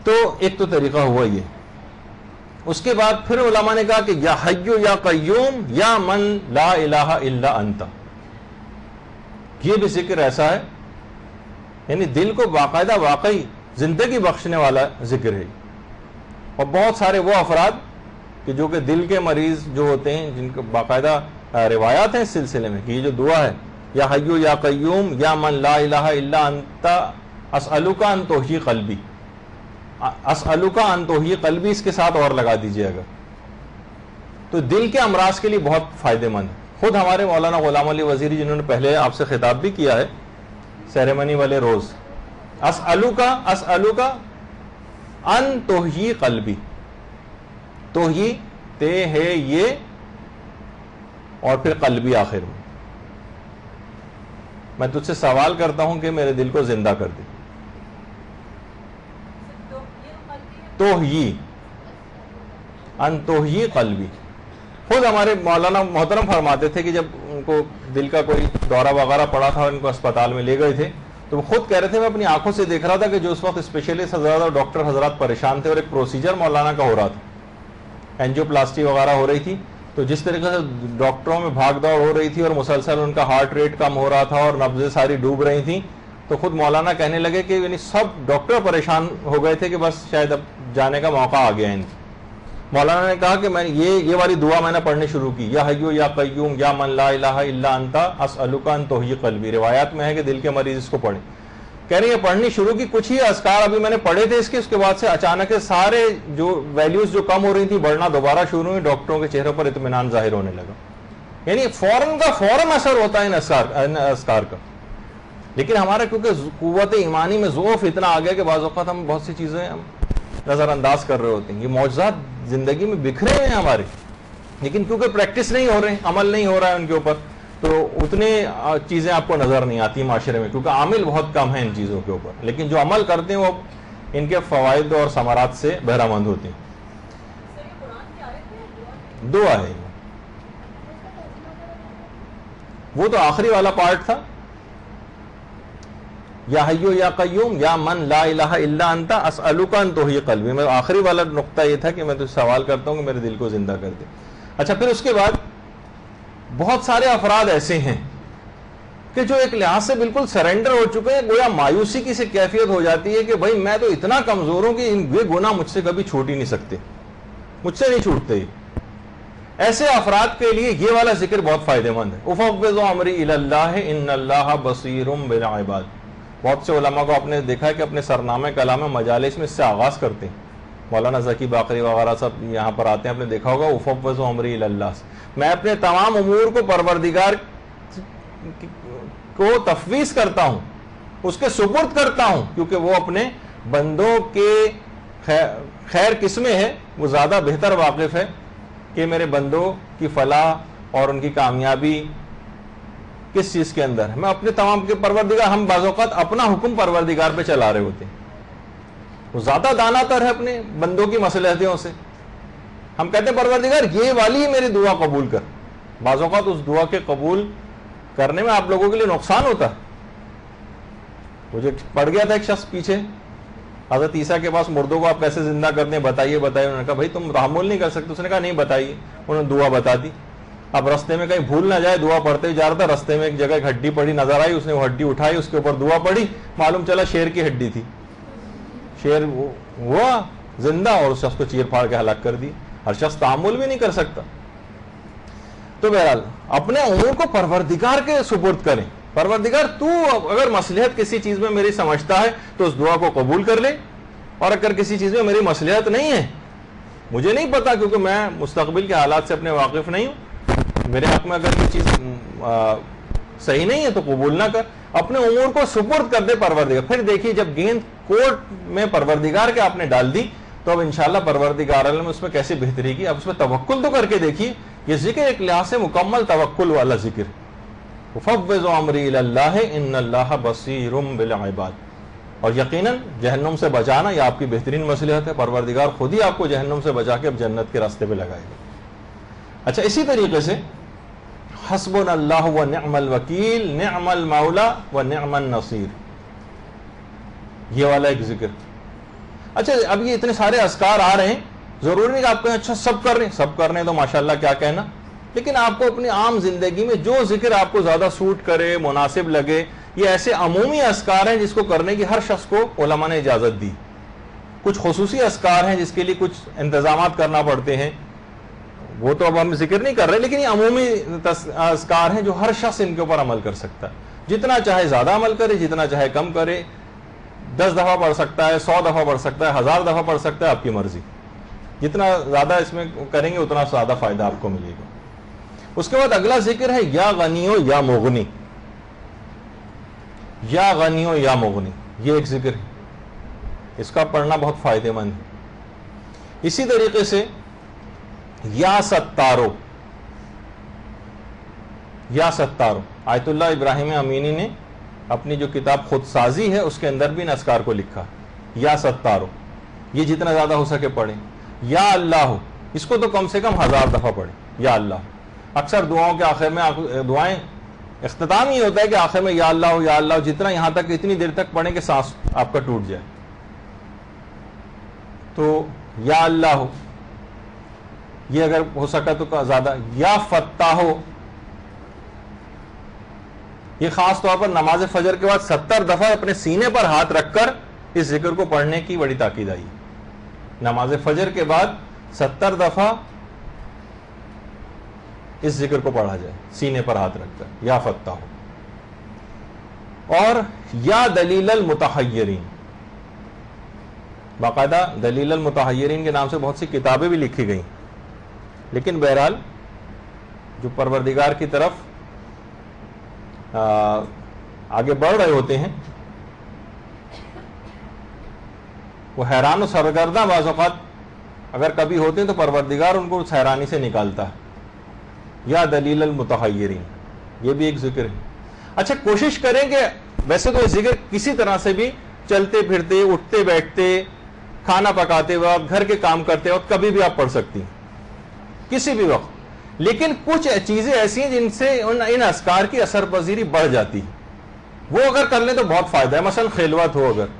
تو ایک تو طریقہ ہوا یہ. اس کے بعد پھر علماء نے کہا کہ یا حی یا قیوم یا من لا الہ الا انت, یہ بھی ذکر ایسا ہے یعنی دل کو باقاعدہ واقعی زندگی بخشنے والا ذکر ہے. اور بہت سارے وہ افراد کہ جو کہ دل کے مریض جو ہوتے ہیں جن کو باقاعدہ روایات ہیں اس سلسلے میں کہ یہ جو دعا ہے یا حی یا قیوم یا من لا الہ الا انت اسألک ان تحیی قلبی, اسألک ان تحیی قلبی اس کے ساتھ اور لگا دیجئے اگر, تو دل کے امراض کے لیے بہت فائدہ مند ہے. خود ہمارے مولانا غلام علی وزیری جنہوں نے پہلے آپ سے خطاب بھی کیا ہے سیریمنی والے روز, اسألک ان تحیی قلبی, توحی تے ہے یہ اور پھر قلبی آخر میں تجھ سے سوال کرتا ہوں کہ میرے دل کو زندہ کر دے. توحی ان توحی قلبی. خود ہمارے مولانا محترم فرماتے تھے کہ جب ان کو دل کا کوئی دورہ وغیرہ پڑا تھا ان کو اسپتال میں لے گئے تھے تو وہ خود کہہ رہے تھے میں اپنی آنکھوں سے دیکھ رہا تھا کہ جو اس وقت اسپیشلسٹ حضرات اور ڈاکٹر حضرات پریشان تھے اور ایک پروسیجر مولانا کا ہو رہا تھا, اینجیو پلاسٹی وغیرہ ہو رہی تھی, تو جس طریقے سے ڈاکٹروں میں بھاگ دوڑ ہو رہی تھی اور مسلسل ان کا ہارٹ ریٹ کم ہو رہا تھا اور نبضیں ساری ڈوب رہی تھیں, تو خود مولانا کہنے لگے کہ یعنی سب ڈاکٹر پریشان ہو گئے تھے کہ بس شاید اب جانے کا موقع آ گیا ان کی. مولانا نے کہا کہ میں یہ والی دعا میں نے پڑھنی شروع کی, یا حیو یا قیوم یا من لا الہ الا انت اسألک ان تحیی قلبی. روایات میں ہے کہ دل کے مریض اس کو پڑھیں. کہہ رہے ہیں یہ پڑھنی شروع کی, کچھ ہی اذکار ابھی میں نے پڑھے تھے اس کے بعد سے اچانک سارے جو ویلیوز جو کم ہو رہی تھی بڑھنا دوبارہ شروع ہوئی, ڈاکٹروں کے چہروں پر اطمینان ظاہر ہونے لگا. یعنی فوراً اثر ہوتا ہے ان اذکار کا. لیکن ہمارا کیونکہ قوت ایمانی میں ضعف اتنا آ گیا کہ بعض اوقات ہم بہت سی چیزیں ہم نظر انداز کر رہے ہوتے ہیں. یہ معجزات زندگی میں بکھرے ہوئے ہیں ہمارے, لیکن کیونکہ پریکٹس نہیں ہو رہے ہیں, عمل نہیں ہو رہا ہے ان کے اوپر, تو اتنے چیزیں آپ کو نظر نہیں آتی معاشرے میں کیونکہ عامل بہت کم ہیں ان چیزوں کے اوپر. لیکن جو عمل کرتے ہیں وہ ان کے فوائد اور ثمرات سے بہرہ مند ہوتے ہیں. دعا ہے وہ تو آخری والا پارٹ تھا, یا حیو یا قیوم یا من لا الہ الا انت اسألک ان تحیی قلبی. میں آخری والا نقطہ یہ تھا کہ میں تو سوال کرتا ہوں کہ میرے دل کو زندہ کر دے. اچھا, پھر اس کے بعد بہت سارے افراد ایسے ہیں کہ جو ایک لحاظ سے بالکل سرنڈر ہو چکے ہیں, گویا مایوسی کی سے کیفیت ہو جاتی ہے کہ بھائی میں تو اتنا کمزور ہوں کہ یہ گناہ مجھ سے کبھی چھوٹ ہی نہیں سکتے, مجھ سے نہیں چھوٹتے. ایسے افراد کے لیے یہ والا ذکر بہت فائدہ مند ہے. افوض امری الی اللہ ان اللہ بصیر بالعباد. بہت سے علماء کو آپ نے دیکھا ہے کہ اپنے سرنامے کلام مجالس میں اس سے آغاز کرتے ہیں. مولانا ذکی باقری وغیرہ سب یہاں پر آتے ہیں, آپ نے دیکھا ہوگا افوض امری الی اللہ سے, میں اپنے تمام امور کو پروردگار کو تفویض کرتا ہوں, اس کے سپرد کرتا ہوں, کیونکہ وہ اپنے بندوں کے خیر کس میں ہے وہ زیادہ بہتر واقف ہے کہ میرے بندوں کی فلاح اور ان کی کامیابی کس چیز کے اندر ہے. میں اپنے تمام کے پروردگار, ہم بعض اوقات اپنا حکم پروردگار پہ چلا رہے ہوتے ہیں, وہ زیادہ دانا تر ہے اپنے بندوں کی مصلحتوں سے. ہم کہتے ہیں پروردگار یہ والی میری دعا قبول کر. بعض اوقات اس دعا کے قبول کرنے میں آپ لوگوں کے لیے نقصان ہوتا ہے. مجھے پڑ گیا تھا ایک شخص پیچھے حضرت عیسیٰ کے پاس مردوں کو آپ کیسے زندہ کرتے ہیں بتائیے بتائیے. انہوں نے کہا بھائی تم تحمل نہیں کر سکتے. اس نے کہا نہیں بتائیے. انہوں نے دعا بتا دی. اب رستے میں کہیں بھول نہ جائے, دعا پڑھتے ہی جا رہا تھا, رستے میں ایک جگہ ایک ہڈی پڑی نظر آئی, اس نے وہ ہڈی اٹھائی, اس کے اوپر دعا پڑھی, معلوم چلا شیر کی ہڈی تھی. شیر ہوا زندہ اور اس شخص کو چیر پھاڑ کے ہلاک کر دی. ہر شخص تحمل بھی نہیں کر سکتا. تو بہرحال اپنے امور کو پروردگار کے سپرد کریں. پروردگار تو اگر مصلحت کسی چیز میں میری سمجھتا ہے تو اس دعا کو قبول کر لے, اور اگر کسی چیز میں میری مصلحت نہیں ہے, مجھے نہیں پتا کیونکہ میں مستقبل کے حالات سے اپنے واقف نہیں ہوں, میرے حق میں اگر یہ چیز صحیح نہیں ہے تو قبول نہ کر. اپنے امور کو سپرد کر دے پروردگار. پھر دیکھیے جب گیند کورٹ میں پروردگار کے آپ نے ڈال دی تو اب انشاءاللہ پروردگار عالم اس میں کیسے بہتری کی. اب اس میں توکل تو کر کے دیکھیے. یہ ذکر ایک لحاظ سے مکمل توکل والا ذکر. فَفَوِّضُ أَمْرِي إِلَى اللَّهِ إِنَّ اللَّهَ بَصِيرٌ بِالْعِبَادِ. اور یقیناً جہنم سے بچانا یہ آپ کی بہترین مصلحت ہے. پروردگار خود ہی آپ کو جہنم سے بچا کے اب جنت کے راستے پہ لگائے گا. اچھا, اسی طریقے سے حسبنا اللہ ونعم الوکیل نعم المولا ونعم النصیر, یہ والا ایک ذکر. اچھا, اب یہ اتنے سارے اذکار آ رہے ہیں, ضروری نہیں کہ آپ کہیں اچھا سب کر رہے ہیں, سب کرنے تو ماشاءاللہ کیا کہنا, لیکن آپ کو اپنی عام زندگی میں جو ذکر آپ کو زیادہ سوٹ کرے, مناسب لگے, یہ ایسے عمومی اذکار ہیں جس کو کرنے کی ہر شخص کو علماء نے اجازت دی. کچھ خصوصی اذکار ہیں جس کے لیے کچھ انتظامات کرنا پڑتے ہیں, وہ تو اب ہم ذکر نہیں کر رہے, لیکن یہ عمومی اذکار ہیں جو ہر شخص ان کے اوپر عمل کر سکتا ہے. جتنا چاہے زیادہ عمل کرے, جتنا چاہے کم کرے, 10 دفعہ پڑھ سکتا ہے, 100 دفعہ پڑھ سکتا ہے, 1000 دفعہ پڑھ سکتا ہے, آپ کی مرضی. جتنا زیادہ اس میں کریں گے اتنا زیادہ فائدہ آپ کو ملے گا. اس کے بعد اگلا ذکر ہے یا غنیو یا مغنی. یا غنیو یا مغنی, یہ ایک ذکر ہے, اس کا پڑھنا بہت فائدہ مند ہے. اسی طریقے سے یا ستارو, یا ستارو, آیت اللہ ابراہیم امینی نے اپنی جو کتاب خود سازی ہے اس کے اندر بھی ان اذکار کو لکھا. یا ستارو, یہ جتنا زیادہ ہو سکے پڑھیں. یا اللہ, اس کو تو کم سے کم 1000 دفعہ پڑھیں. یا اللہ, اکثر دعاؤں کے آخر میں دعائیں اختتام یہ ہوتا ہے کہ آخر میں یا اللہ, جتنا یہاں تک اتنی دیر تک پڑھیں کہ سانس آپ کا ٹوٹ جائے. تو یا اللہ, یہ اگر ہو سکا تو زیادہ. یا فتاح, یہ خاص طور پر نماز فجر کے بعد 70 دفعہ اپنے سینے پر ہاتھ رکھ کر اس ذکر کو پڑھنے کی بڑی تاکید آئی. نماز فجر کے بعد 70 دفعہ اس ذکر کو پڑھا جائے سینے پر ہاتھ رکھ کر. یا فتاح. اور یا دلیل المتحیرین, باقاعدہ دلیل المتحیرین کے نام سے بہت سی کتابیں بھی لکھی گئیں, لیکن بہرحال جو پروردگار کی طرف آگے بڑھ رہے ہوتے ہیں وہ حیران و سرگرداں بعض اوقات اگر کبھی ہوتے ہیں تو پروردگار ان کو اس حیرانی سے نکالتا ہے. یا دلیل المتحیرین, یہ بھی ایک ذکر ہے. اچھا, کوشش کریں کہ ویسے تو یہ ذکر کسی طرح سے بھی چلتے پھرتے, اٹھتے بیٹھتے, کھانا پکاتے وقت, گھر کے کام کرتے وقت کبھی بھی آپ پڑھ سکتی ہیں, کسی بھی وقت. لیکن کچھ چیزیں ایسی ہیں جن سے ان اذکار کی اثر پذیری بڑھ جاتی ہے, وہ اگر کر لیں تو بہت فائدہ ہے. مثلا خلوت ہو, اگر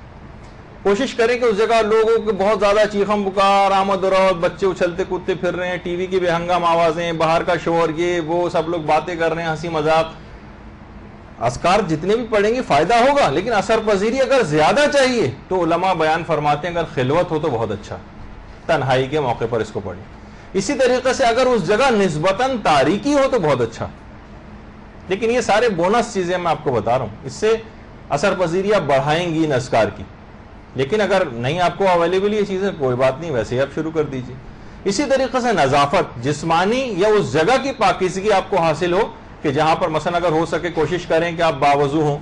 کوشش کریں کہ اس جگہ لوگوں کے بہت زیادہ چیخم پکار, آمد و رفت, بچے اچھلتے کودتے پھر رہے ہیں, ٹی وی کی بے ہنگام آوازیں, باہر کا شور, یہ وہ سب لوگ باتیں کر رہے ہیں, ہنسی مذاق. اذکار جتنے بھی پڑھیں گے فائدہ ہوگا, لیکن اثر پذیری اگر زیادہ چاہیے تو علماء بیان فرماتے ہیں اگر خلوت ہو تو بہت اچھا, تنہائی کے موقع پر اس کو پڑھیں. اسی طریقے سے اگر اس جگہ نسبتاً تاریکی ہو تو بہت اچھا. لیکن یہ سارے بونس چیزیں میں آپ کو بتا رہا ہوں, اس سے اثر پذیری آپ بڑھائیں گی ان اذکار کی. لیکن اگر نہیں آپ کو اویلیبل یہ چیزیں, کوئی بات نہیں, ویسے ہی آپ شروع کر دیجیے. اسی طریقے سے نظافت جسمانی یا اس جگہ کی پاکیزگی آپ کو حاصل ہو کہ جہاں پر مثلا اگر ہو سکے کوشش کریں کہ آپ باوضو ہوں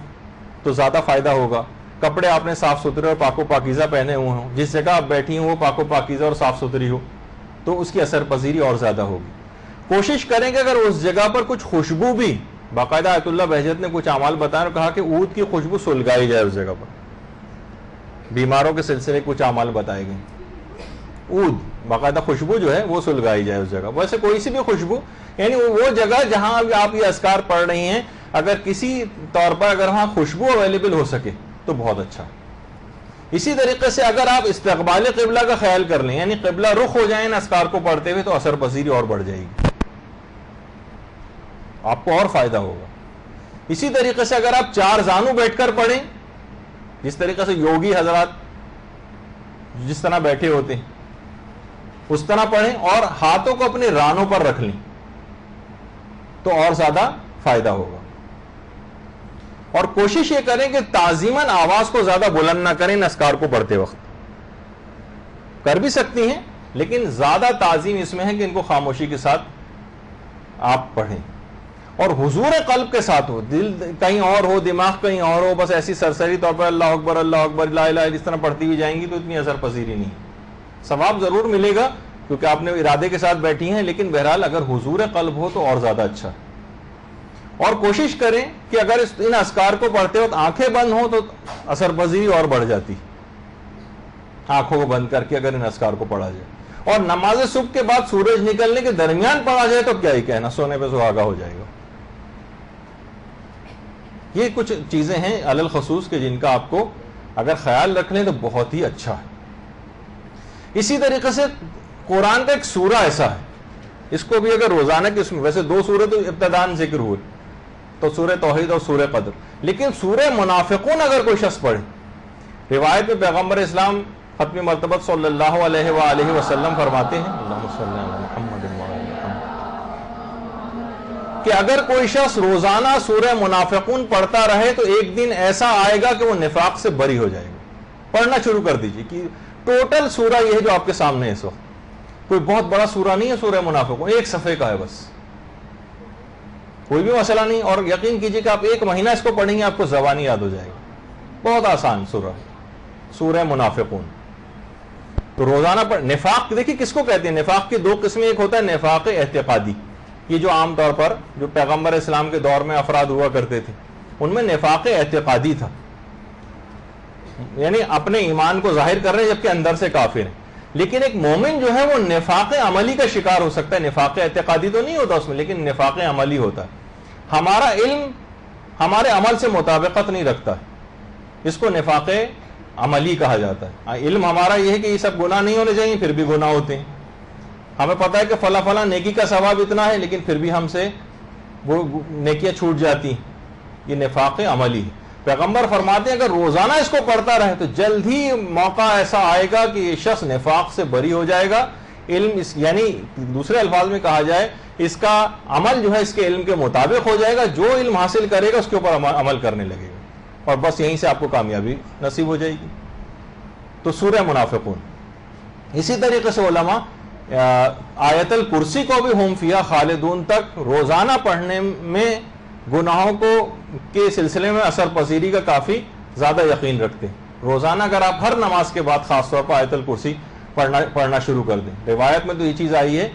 تو زیادہ فائدہ ہوگا. کپڑے آپ نے صاف ستھرے اور پاک و پاکیزہ پہنے ہوئے ہوں, جس جگہ آپ بیٹھی ہوں وہ پاک و پاکیزہ اور صاف ستھری ہو تو اس کی اثر پذیری اور زیادہ ہوگی. کوشش کریں کہ اگر اس جگہ پر کچھ خوشبو بھی, باقاعدہ آیت اللہ بہجت نے کچھ اعمال بتائے اور کہا کہ عود کی خوشبو سلگائی جائے اس جگہ پر. بیماروں کے سلسلے کچھ اعمال بتائے گئے, عود باقاعدہ خوشبو جو ہے وہ سلگائی جائے اس جگہ. ویسے کوئی سی بھی خوشبو, یعنی وہ جگہ جہاں آپ یہ اذکار پڑھ رہی ہیں اگر کسی طور پر اگر وہاں خوشبو اویلیبل ہو سکے تو بہت اچھا. اسی طریقے سے اگر آپ استقبال قبلہ کا خیال کر لیں، یعنی قبلہ رخ ہو جائیں اذکار کو پڑھتے ہوئے، تو اثر پذیری اور بڑھ جائے گی، آپ کو اور فائدہ ہوگا۔ اسی طریقے سے اگر آپ چار زانو بیٹھ کر پڑھیں، جس طریقے سے یوگی حضرات جس طرح بیٹھے ہوتے ہیں اس طرح پڑھیں، اور ہاتھوں کو اپنے رانوں پر رکھ لیں، تو اور زیادہ فائدہ ہوگا۔ اور کوشش یہ کریں کہ تعظیماً آواز کو زیادہ بلند نہ کریں اذکار کو پڑھتے وقت، کر بھی سکتی ہیں لیکن زیادہ تعظیم اس میں ہے کہ ان کو خاموشی کے ساتھ آپ پڑھیں، اور حضور قلب کے ساتھ ہو، دل کہیں اور ہو، دماغ کہیں اور ہو، بس ایسی سرسری طور پر اللہ اکبر لا الہ اس طرح پڑھتی ہوئی جائیں گی تو اتنی اثر پذیری نہیں ہے۔ ثواب ضرور ملے گا کیونکہ آپ نے ارادے کے ساتھ بیٹھی ہیں، لیکن بہرحال اگر حضور قلب ہو تو اور زیادہ اچھا۔ اور کوشش کریں کہ اگر ان اذکار کو پڑھتے وقت آنکھیں بند ہوں تو اثر پذیری اور بڑھ جاتی، آنکھوں کو بند کر کے اگر ان اذکار کو پڑھا جائے۔ اور نماز صبح کے بعد سورج نکلنے کے درمیان پڑھا جائے تو کیا ہی کہنا، سونے پہ سہاگا ہو جائے گا۔ یہ کچھ چیزیں ہیں علی الخصوص کہ جن کا آپ کو اگر خیال رکھ لیں تو بہت ہی اچھا ہے۔ اسی طریقے سے قرآن کا ایک سورہ ایسا ہے، اس کو بھی اگر روزانہ کی، اس میں ویسے دو سورہ تو ابتداً ذکر ہوئے، تو سورہ توحید اور سورہ قدر، لیکن سورہ منافقون اگر کوئی شخص پڑھے، روایت میں پیغمبر اسلام ختم مرتبہ صلی اللہ علیہ وآلہ وسلم فرماتے ہیں اللہم صلی علی محمد وعلی محمد، کہ اگر کوئی شخص روزانہ سورہ منافقون پڑھتا رہے تو ایک دن ایسا آئے گا کہ وہ نفاق سے بری ہو جائے گا۔ پڑھنا شروع کر دیجیے کہ ٹوٹل سورہ یہ ہے جو آپ کے سامنے ہے اس وقت، کوئی بہت بڑا سورہ نہیں ہے سورہ منافقون، ایک صفحے کا ہے بس، کوئی بھی مسئلہ نہیں، اور یقین کیجئے کہ آپ ایک مہینہ اس کو پڑھیں گے آپ کو زبانی یاد ہو جائے گا، بہت آسان سورہ، سورہ منافقون۔ تو روزانہ پڑھ، نفاق دیکھیے کس کو کہتے ہیں، نفاق کی دو قسمیں، ایک ہوتا ہے نفاق اعتقادی، یہ جو عام طور پر جو پیغمبر اسلام کے دور میں افراد ہوا کرتے تھے ان میں نفاق اعتقادی تھا، یعنی اپنے ایمان کو ظاہر کر رہے ہیں جبکہ اندر سے کافر ہیں۔ لیکن ایک مومن جو ہے وہ نفاق عملی کا شکار ہو سکتا ہے، نفاق اعتقادی تو نہیں ہوتا اس میں لیکن نفاق عملی ہوتا ہے، ہمارا علم ہمارے عمل سے مطابقت نہیں رکھتا ہے، اس کو نفاق عملی کہا جاتا ہے۔ علم ہمارا یہ ہے کہ یہ سب گناہ نہیں ہونے چاہیے پھر بھی گناہ ہوتے ہیں، ہمیں پتا ہے کہ فلاں فلاں نیکی کا ثواب اتنا ہے لیکن پھر بھی ہم سے وہ نیکیاں چھوٹ جاتی ہیں، یہ نفاق عملی ہے۔ پیغمبر فرماتے ہیں اگر روزانہ اس کو پڑھتا رہے تو جلد ہی موقع ایسا آئے گا کہ یہ شخص نفاق سے بری ہو جائے گا، علم یعنی دوسرے الفاظ میں کہا جائے اس کا عمل جو ہے اس کے علم کے مطابق ہو جائے گا، جو علم حاصل کرے گا اس کے اوپر عمل کرنے لگے گا، اور بس یہیں سے آپ کو کامیابی نصیب ہو جائے گی۔ تو سورہ منافقون۔ اسی طریقے سے علماء آیت الکرسی کو بھی ہم فیہا خالدون تک روزانہ پڑھنے میں گناہوں کو کے سلسلے میں اثر پذیری کا کافی زیادہ یقین رکھتے ہیں۔ روزانہ اگر آپ ہر نماز کے بعد خاص طور پر آیت الکرسی پڑھنا شروع کر دیں، روایت میں تو یہ چیز آئی ہے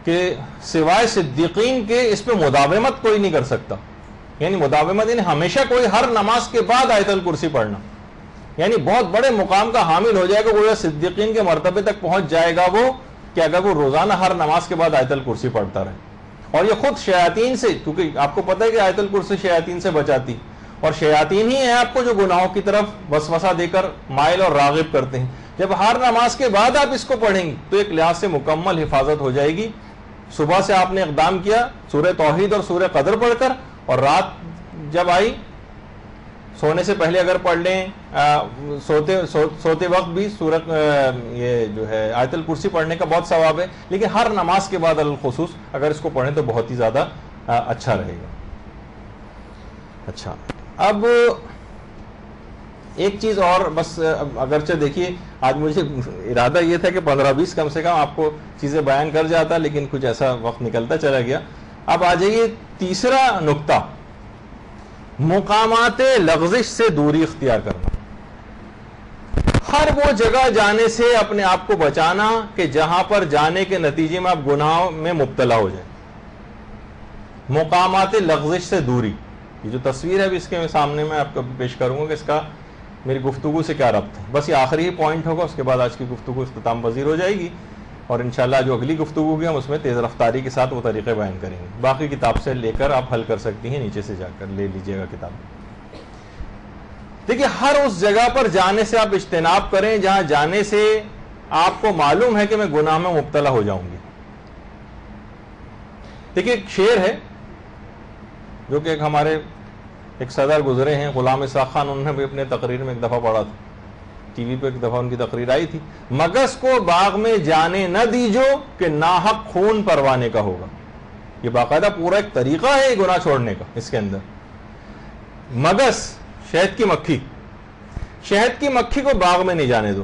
کہ سوائے صدیقین کے اس پہ مداومت کوئی نہیں کر سکتا، یعنی مداومت یعنی ہمیشہ کوئی ہر نماز کے بعد آیت الکرسی پڑھنا، یعنی بہت بڑے مقام کا حامل ہو جائے گا، وہ صدیقین کے مرتبے تک پہنچ جائے گا وہ، کہ اگر وہ روزانہ ہر نماز کے بعد آیت الکرسی پڑھتا رہے۔ اور یہ خود شیاطین سے، کیونکہ آپ کو پتہ ہے کہ آیت الکرسی شیاطین سے بچاتی، اور شیاطین ہی ہیں آپ کو جو گناہوں کی طرف وسوسہ دے کر مائل اور راغب کرتے ہیں۔ جب ہر نماز کے بعد آپ اس کو پڑھیں گے تو ایک لحاظ سے مکمل حفاظت ہو جائے گی۔ صبح سے آپ نے اقدام کیا سورہ توحید اور سورہ قدر پڑھ کر، اور رات جب آئی سونے سے پہلے اگر پڑھ لیں، سوتے وقت بھی سورہ یہ جو ہے آیت الکرسی پڑھنے کا بہت ثواب ہے، لیکن ہر نماز کے بعد الخصوص اگر اس کو پڑھیں تو بہت ہی زیادہ اچھا رہے گا۔ اچھا، اب ایک چیز اور بس، اگرچہ دیکھیے آج مجھے ارادہ یہ تھا کہ 15-20 کم سے کم آپ کو چیزیں بیان کر جاتا، لیکن کچھ ایسا وقت نکلتا چلا گیا۔ اب آ جائیے تیسرا نقطہ، مقامات لغزش سے دوری اختیار کرنا، ہر وہ جگہ جانے سے اپنے آپ کو بچانا کہ جہاں پر جانے کے نتیجے میں آپ گناہوں میں مبتلا ہو جائیں۔ مقامات لغزش سے دوری، یہ جو تصویر ہے ابھی اس کے سامنے میں آپ کو پیش کروں گا کہ اس کا میری گفتگو سے کیا ربط ہے، بس یہ آخری ہی پوائنٹ ہوگا، اس کے بعد آج کی گفتگو اختتام پذیر ہو جائے گی، اور انشاءاللہ جو اگلی گفتگو ہوگی ہم اس میں تیز رفتاری کے ساتھ وہ طریقے بیان کریں گے۔ باقی کتاب سے لے کر آپ حل کر سکتی ہیں، نیچے سے جا کر لے لیجئے گا کتاب۔ دیکھیے ہر اس جگہ پر جانے سے آپ اجتناب کریں جہاں جانے سے آپ کو معلوم ہے کہ میں گناہ میں مبتلا ہو جاؤں گی. دیکھیے ایک شعر ہے جو کہ ہمارے ایک صدر گزرے ہیں غلام اسحاق خان، انہوں نے بھی اپنے تقریر میں ایک دفعہ پڑھا تھا، ٹی وی پہ ایک دفعہ ان کی تقریر آئی تھی، مگس کو باغ میں جانے نہ دیجو کہ ناحق خون پروانے کا ہوگا. یہ باقاعدہ پورا ایک طریقہ ہے گناہ چھوڑنے کا. اس کے اندر مگس، شہد کی مکھی، شہد کی مکھی کو باغ میں نہیں جانے دو.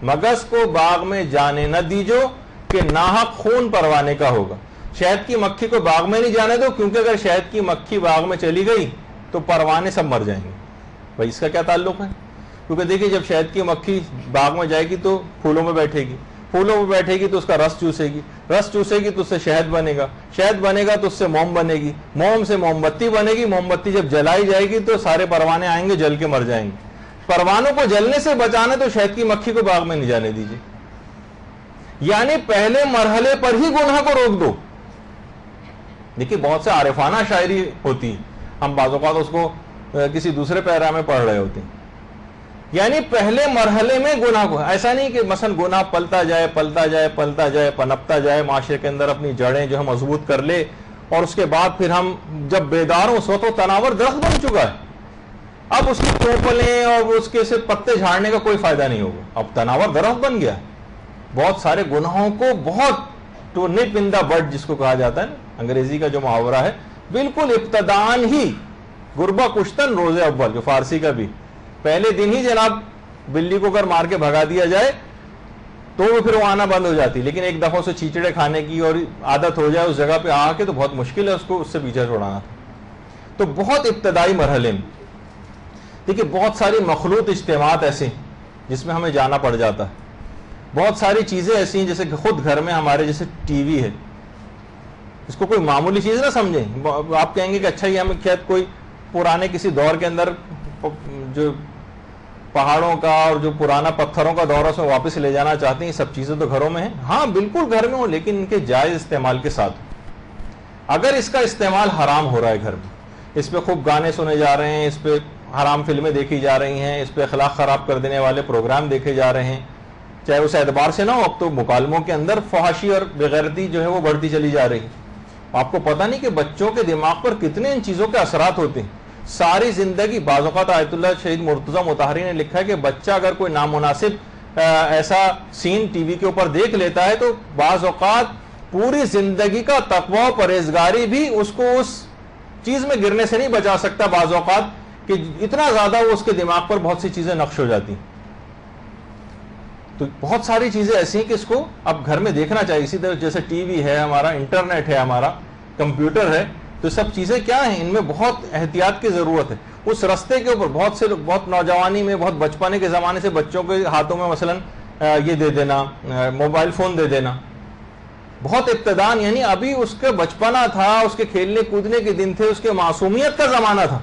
مگس کو باغ میں جانے نہ دیجو کہ ناحق خون پروانے کا ہوگا. شہد کی مکھی کو باغ میں نہیں جانے دو، کیونکہ اگر شہد کی مکھی باغ میں چلی گئی تو پروانے سب مر جائیں گے. بھائی اس کا کیا تعلق ہے؟ کیونکہ دیکھیے جب شہد کی مکھی باغ میں جائے گی تو پھولوں میں بیٹھے گی، پھولوں میں بیٹھے گی تو اس کا رس چوسے گی، رس چوسے گی تو اس سے شہد بنے گا، شہد بنے گا تو اس سے موم بنے گی، موم سے موم بتی بنے گی، موم بتی جب جلائی جائے گی تو سارے پروانے آئیں گے، جل کے مر جائیں گے. پروانوں کو جلنے سے بچانا تو شہد کی مکھی کو باغ میں نہیں جانے دیجیے. یعنی پہلے مرحلے پر ہی گناہ کو روک دو. دیکھیے بہت سے عارفانہ شاعری ہوتی ہے، ہم بعض اوقات اس کو کسی دوسرے پیرا میں پڑھ رہے ہوتے ہیں. یعنی پہلے مرحلے میں گناہ کو، ایسا نہیں کہ مثلا گناہ پلتا جائے پلتا جائے پلتا جائے پنپتا جائے، معاشرے کے اندر اپنی جڑیں جو ہے مضبوط کر لے، اور اس کے بعد پھر ہم جب بیدار ہوں اس وقت وہ تناور درخت بن چکا ہے، اب اس کی ٹوپلیں اور اس کے سے پتے جھاڑنے کا کوئی فائدہ نہیں ہوگا، اب تناور درخت بن گیا. بہت سارے گناہوں کو بہت تو نپ ان دا بڈ جس کو کہا جاتا ہے نا، انگریزی کا جو محاورہ ہے، بالکل ابتدان ہی گربہ کشتن روز اول، جو فارسی کا بھی، پہلے دن ہی جناب بلی کو اگر مار کے بھگا دیا جائے تو وہ پھر وہ آنا بند ہو جاتی، لیکن ایک دفعہ سے چیچڑے کھانے کی اور عادت ہو جائے اس جگہ پہ آ کے تو بہت مشکل ہے اس کو اس سے پیچھا چھوڑانا. تو بہت ابتدائی مرحلے میں دیکھیے بہت ساری مخلوط اجتماعات ایسے جس میں ہمیں جانا پڑ جاتا ہے. بہت ساری چیزیں ایسی ہیں جیسے کہ خود گھر میں ہمارے جیسے ٹی وی ہے، اس کو کوئی معمولی چیز نہ سمجھیں. آپ کہیں گے کہ اچھا یہ ہمیں شاید کوئی پرانے کسی دور کے اندر جو پہاڑوں کا اور جو پرانا پتھروں کا دور ہے اس میں واپس لے جانا چاہتے ہیں، یہ سب چیزیں تو گھروں میں ہیں. ہاں بالکل گھر میں ہوں، لیکن ان کے جائز استعمال کے ساتھ. اگر اس کا استعمال حرام ہو رہا ہے گھر میں، اس پہ خوب گانے سنے جا رہے ہیں، اس پہ حرام فلمیں دیکھی جا رہی ہیں، اس پہ اخلاق خراب کر دینے والے پروگرام دیکھے جا رہے ہیں، چاہے اس اعتبار سے نہ ہو، اب تو مکالموں کے اندر فحاشی اور بغیرتی جو ہے وہ بڑھتی چلی جا رہی ہے. آپ کو پتہ نہیں کہ بچوں کے دماغ پر کتنے ان چیزوں کے اثرات ہوتے ہیں. ساری زندگی، بعض اوقات آیت اللہ شہید مرتضیٰ مطہری نے لکھا ہے کہ بچہ اگر کوئی نامناسب ایسا سین ٹی وی کے اوپر دیکھ لیتا ہے تو بعض اوقات پوری زندگی کا تقوی و پرہیزگاری بھی اس کو اس چیز میں گرنے سے نہیں بچا سکتا. بعض اوقات کہ اتنا زیادہ وہ اس کے دماغ پر بہت سی چیزیں نقش ہو جاتی. تو بہت ساری چیزیں ایسی ہیں کہ اس کو اب گھر میں دیکھنا چاہیے. اسی طرح جیسے ٹی وی ہے ہمارا، انٹرنیٹ ہے ہمارا، کمپیوٹر ہے، تو سب چیزیں کیا ہیں، ان میں بہت احتیاط کی ضرورت ہے. اس رستے کے اوپر بہت سے لوگ بہت نوجوانی میں، بہت بچپنے کے زمانے سے بچوں کے ہاتھوں میں مثلا یہ دے دینا، موبائل فون دے دینا، بہت ابتدان، یعنی ابھی اس کے بچپنا تھا، اس کے کھیلنے کودنے کے دن تھے، اس کے معصومیت کا زمانہ تھا،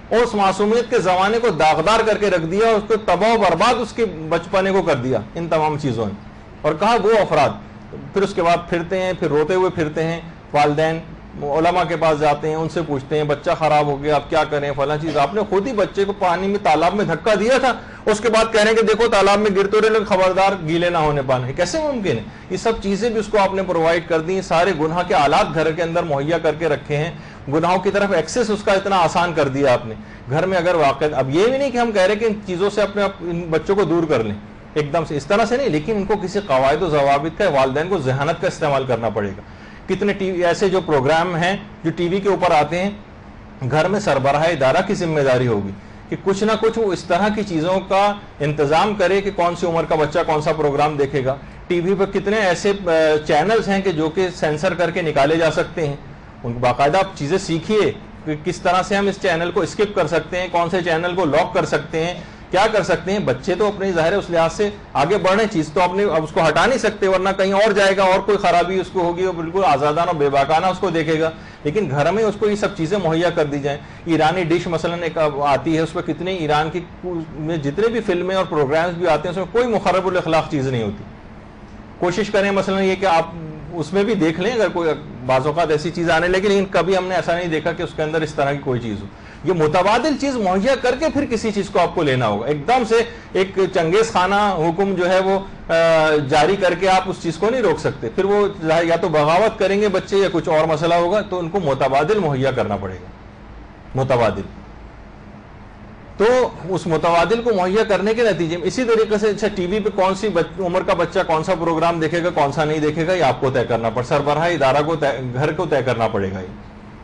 اور اس معصومیت کے زمانے کو داغدار کر کے رکھ دیا، اس کو تباہ و برباد اس کے بچپنے کو کر دیا ان تمام چیزوں نے. اور کہا وہ افراد پھر اس کے بعد پھرتے ہیں، پھر روتے ہوئے پھرتے ہیں، والدین علماء کے پاس جاتے ہیں، ان سے پوچھتے ہیں بچہ خراب ہو گیا، آپ کیا کریں، فلاں چیز. آپ نے خود ہی بچے کو پانی میں تالاب میں دھکا دیا تھا، اس کے بعد کہہ رہے ہیں کہ دیکھو تالاب میں گرتے رہے لوگ، خبردار گیلے نہ ہونے پانے. کیسے ممکن ہے؟ یہ سب چیزیں بھی اس کو آپ نے پرووائڈ کر دی. سارے گناہ کے آلات گھر کے اندر مہیا کر کے رکھے ہیں، گناہوں کی طرف ایکسس اس کا اتنا آسان کر دیا آپ نے گھر میں. اگر واقع اب یہ بھی نہیں کہ ہم کہہ رہے کہ ان چیزوں سے اپنے ان بچوں کو دور کر لیں ایک دم سے، اس طرح سے نہیں، لیکن ان کو کسی قواعد و ضوابط کا، والدین کو ذہانت کا استعمال کرنا پڑے گا. کتنے ٹی وی ایسے جو پروگرام ہیں جو ٹی وی کے اوپر آتے ہیں، گھر میں سربراہ ادارہ کی ذمہ داری ہوگی کہ کچھ نہ کچھ وہ اس طرح کی چیزوں کا انتظام کرے کہ کون سی عمر کا بچہ کون سا پروگرام دیکھے گا. ٹی وی پر کتنے ایسے چینلز ہیں کہ جو کہ سینسر کر کے نکالے جا سکتے ہیں. ان کو باقاعدہ آپ چیزیں سیکھیے کہ کس طرح سے ہم اس چینل کو اسکپ کر سکتے ہیں، کون سے چینل کو لاک کر سکتے ہیں، کیا کر سکتے ہیں. بچے تو اپنی ظاہر ہے اس لحاظ سے آگے بڑھ رہے ہیں، چیز تو اپنے اب اس کو ہٹا نہیں سکتے، ورنہ کہیں اور جائے گا اور کوئی خرابی اس کو ہوگی، وہ بالکل آزادانہ اور بے باکانہ اس کو دیکھے گا. لیکن گھر میں اس کو یہ سب چیزیں مہیا کر دی جائیں. ایرانی ڈش مثلا ایک آتی ہے، اس پہ کتنے ایران کی میں جتنے بھی فلمیں اور پروگرامز بھی آتے ہیں اس میں کوئی مخرب الاخلاق چیز نہیں ہوتی. کوشش کریں مثلا یہ کہ آپ اس میں بھی دیکھ لیں اگر کوئی بعض اوقات ایسی چیز آنے لگی، لیکن کبھی ہم نے ایسا نہیں دیکھا کہ اس کے اندر اس طرح کی کوئی چیز ہو. یہ متبادل چیز مہیا کر کے پھر کسی چیز کو آپ کو لینا ہوگا. ایک دم سے ایک چنگیز خانہ حکم جو ہے وہ جاری کر کے آپ اس چیز کو نہیں روک سکتے. پھر وہ یا تو بغاوت کریں گے بچے یا کچھ اور مسئلہ ہوگا, تو ان کو متبادل مہیا کرنا پڑے گا. متبادل, تو اس متبادل کو مہیا کرنے کے نتیجے میں اسی طریقے سے اچھا ٹی وی پہ کون سی عمر کا بچہ کون سا پروگرام دیکھے گا کون سا نہیں دیکھے گا, یہ آپ کو طے کرنا پڑے, سربراہ ادارہ کو گھر کو طے کرنا پڑے گا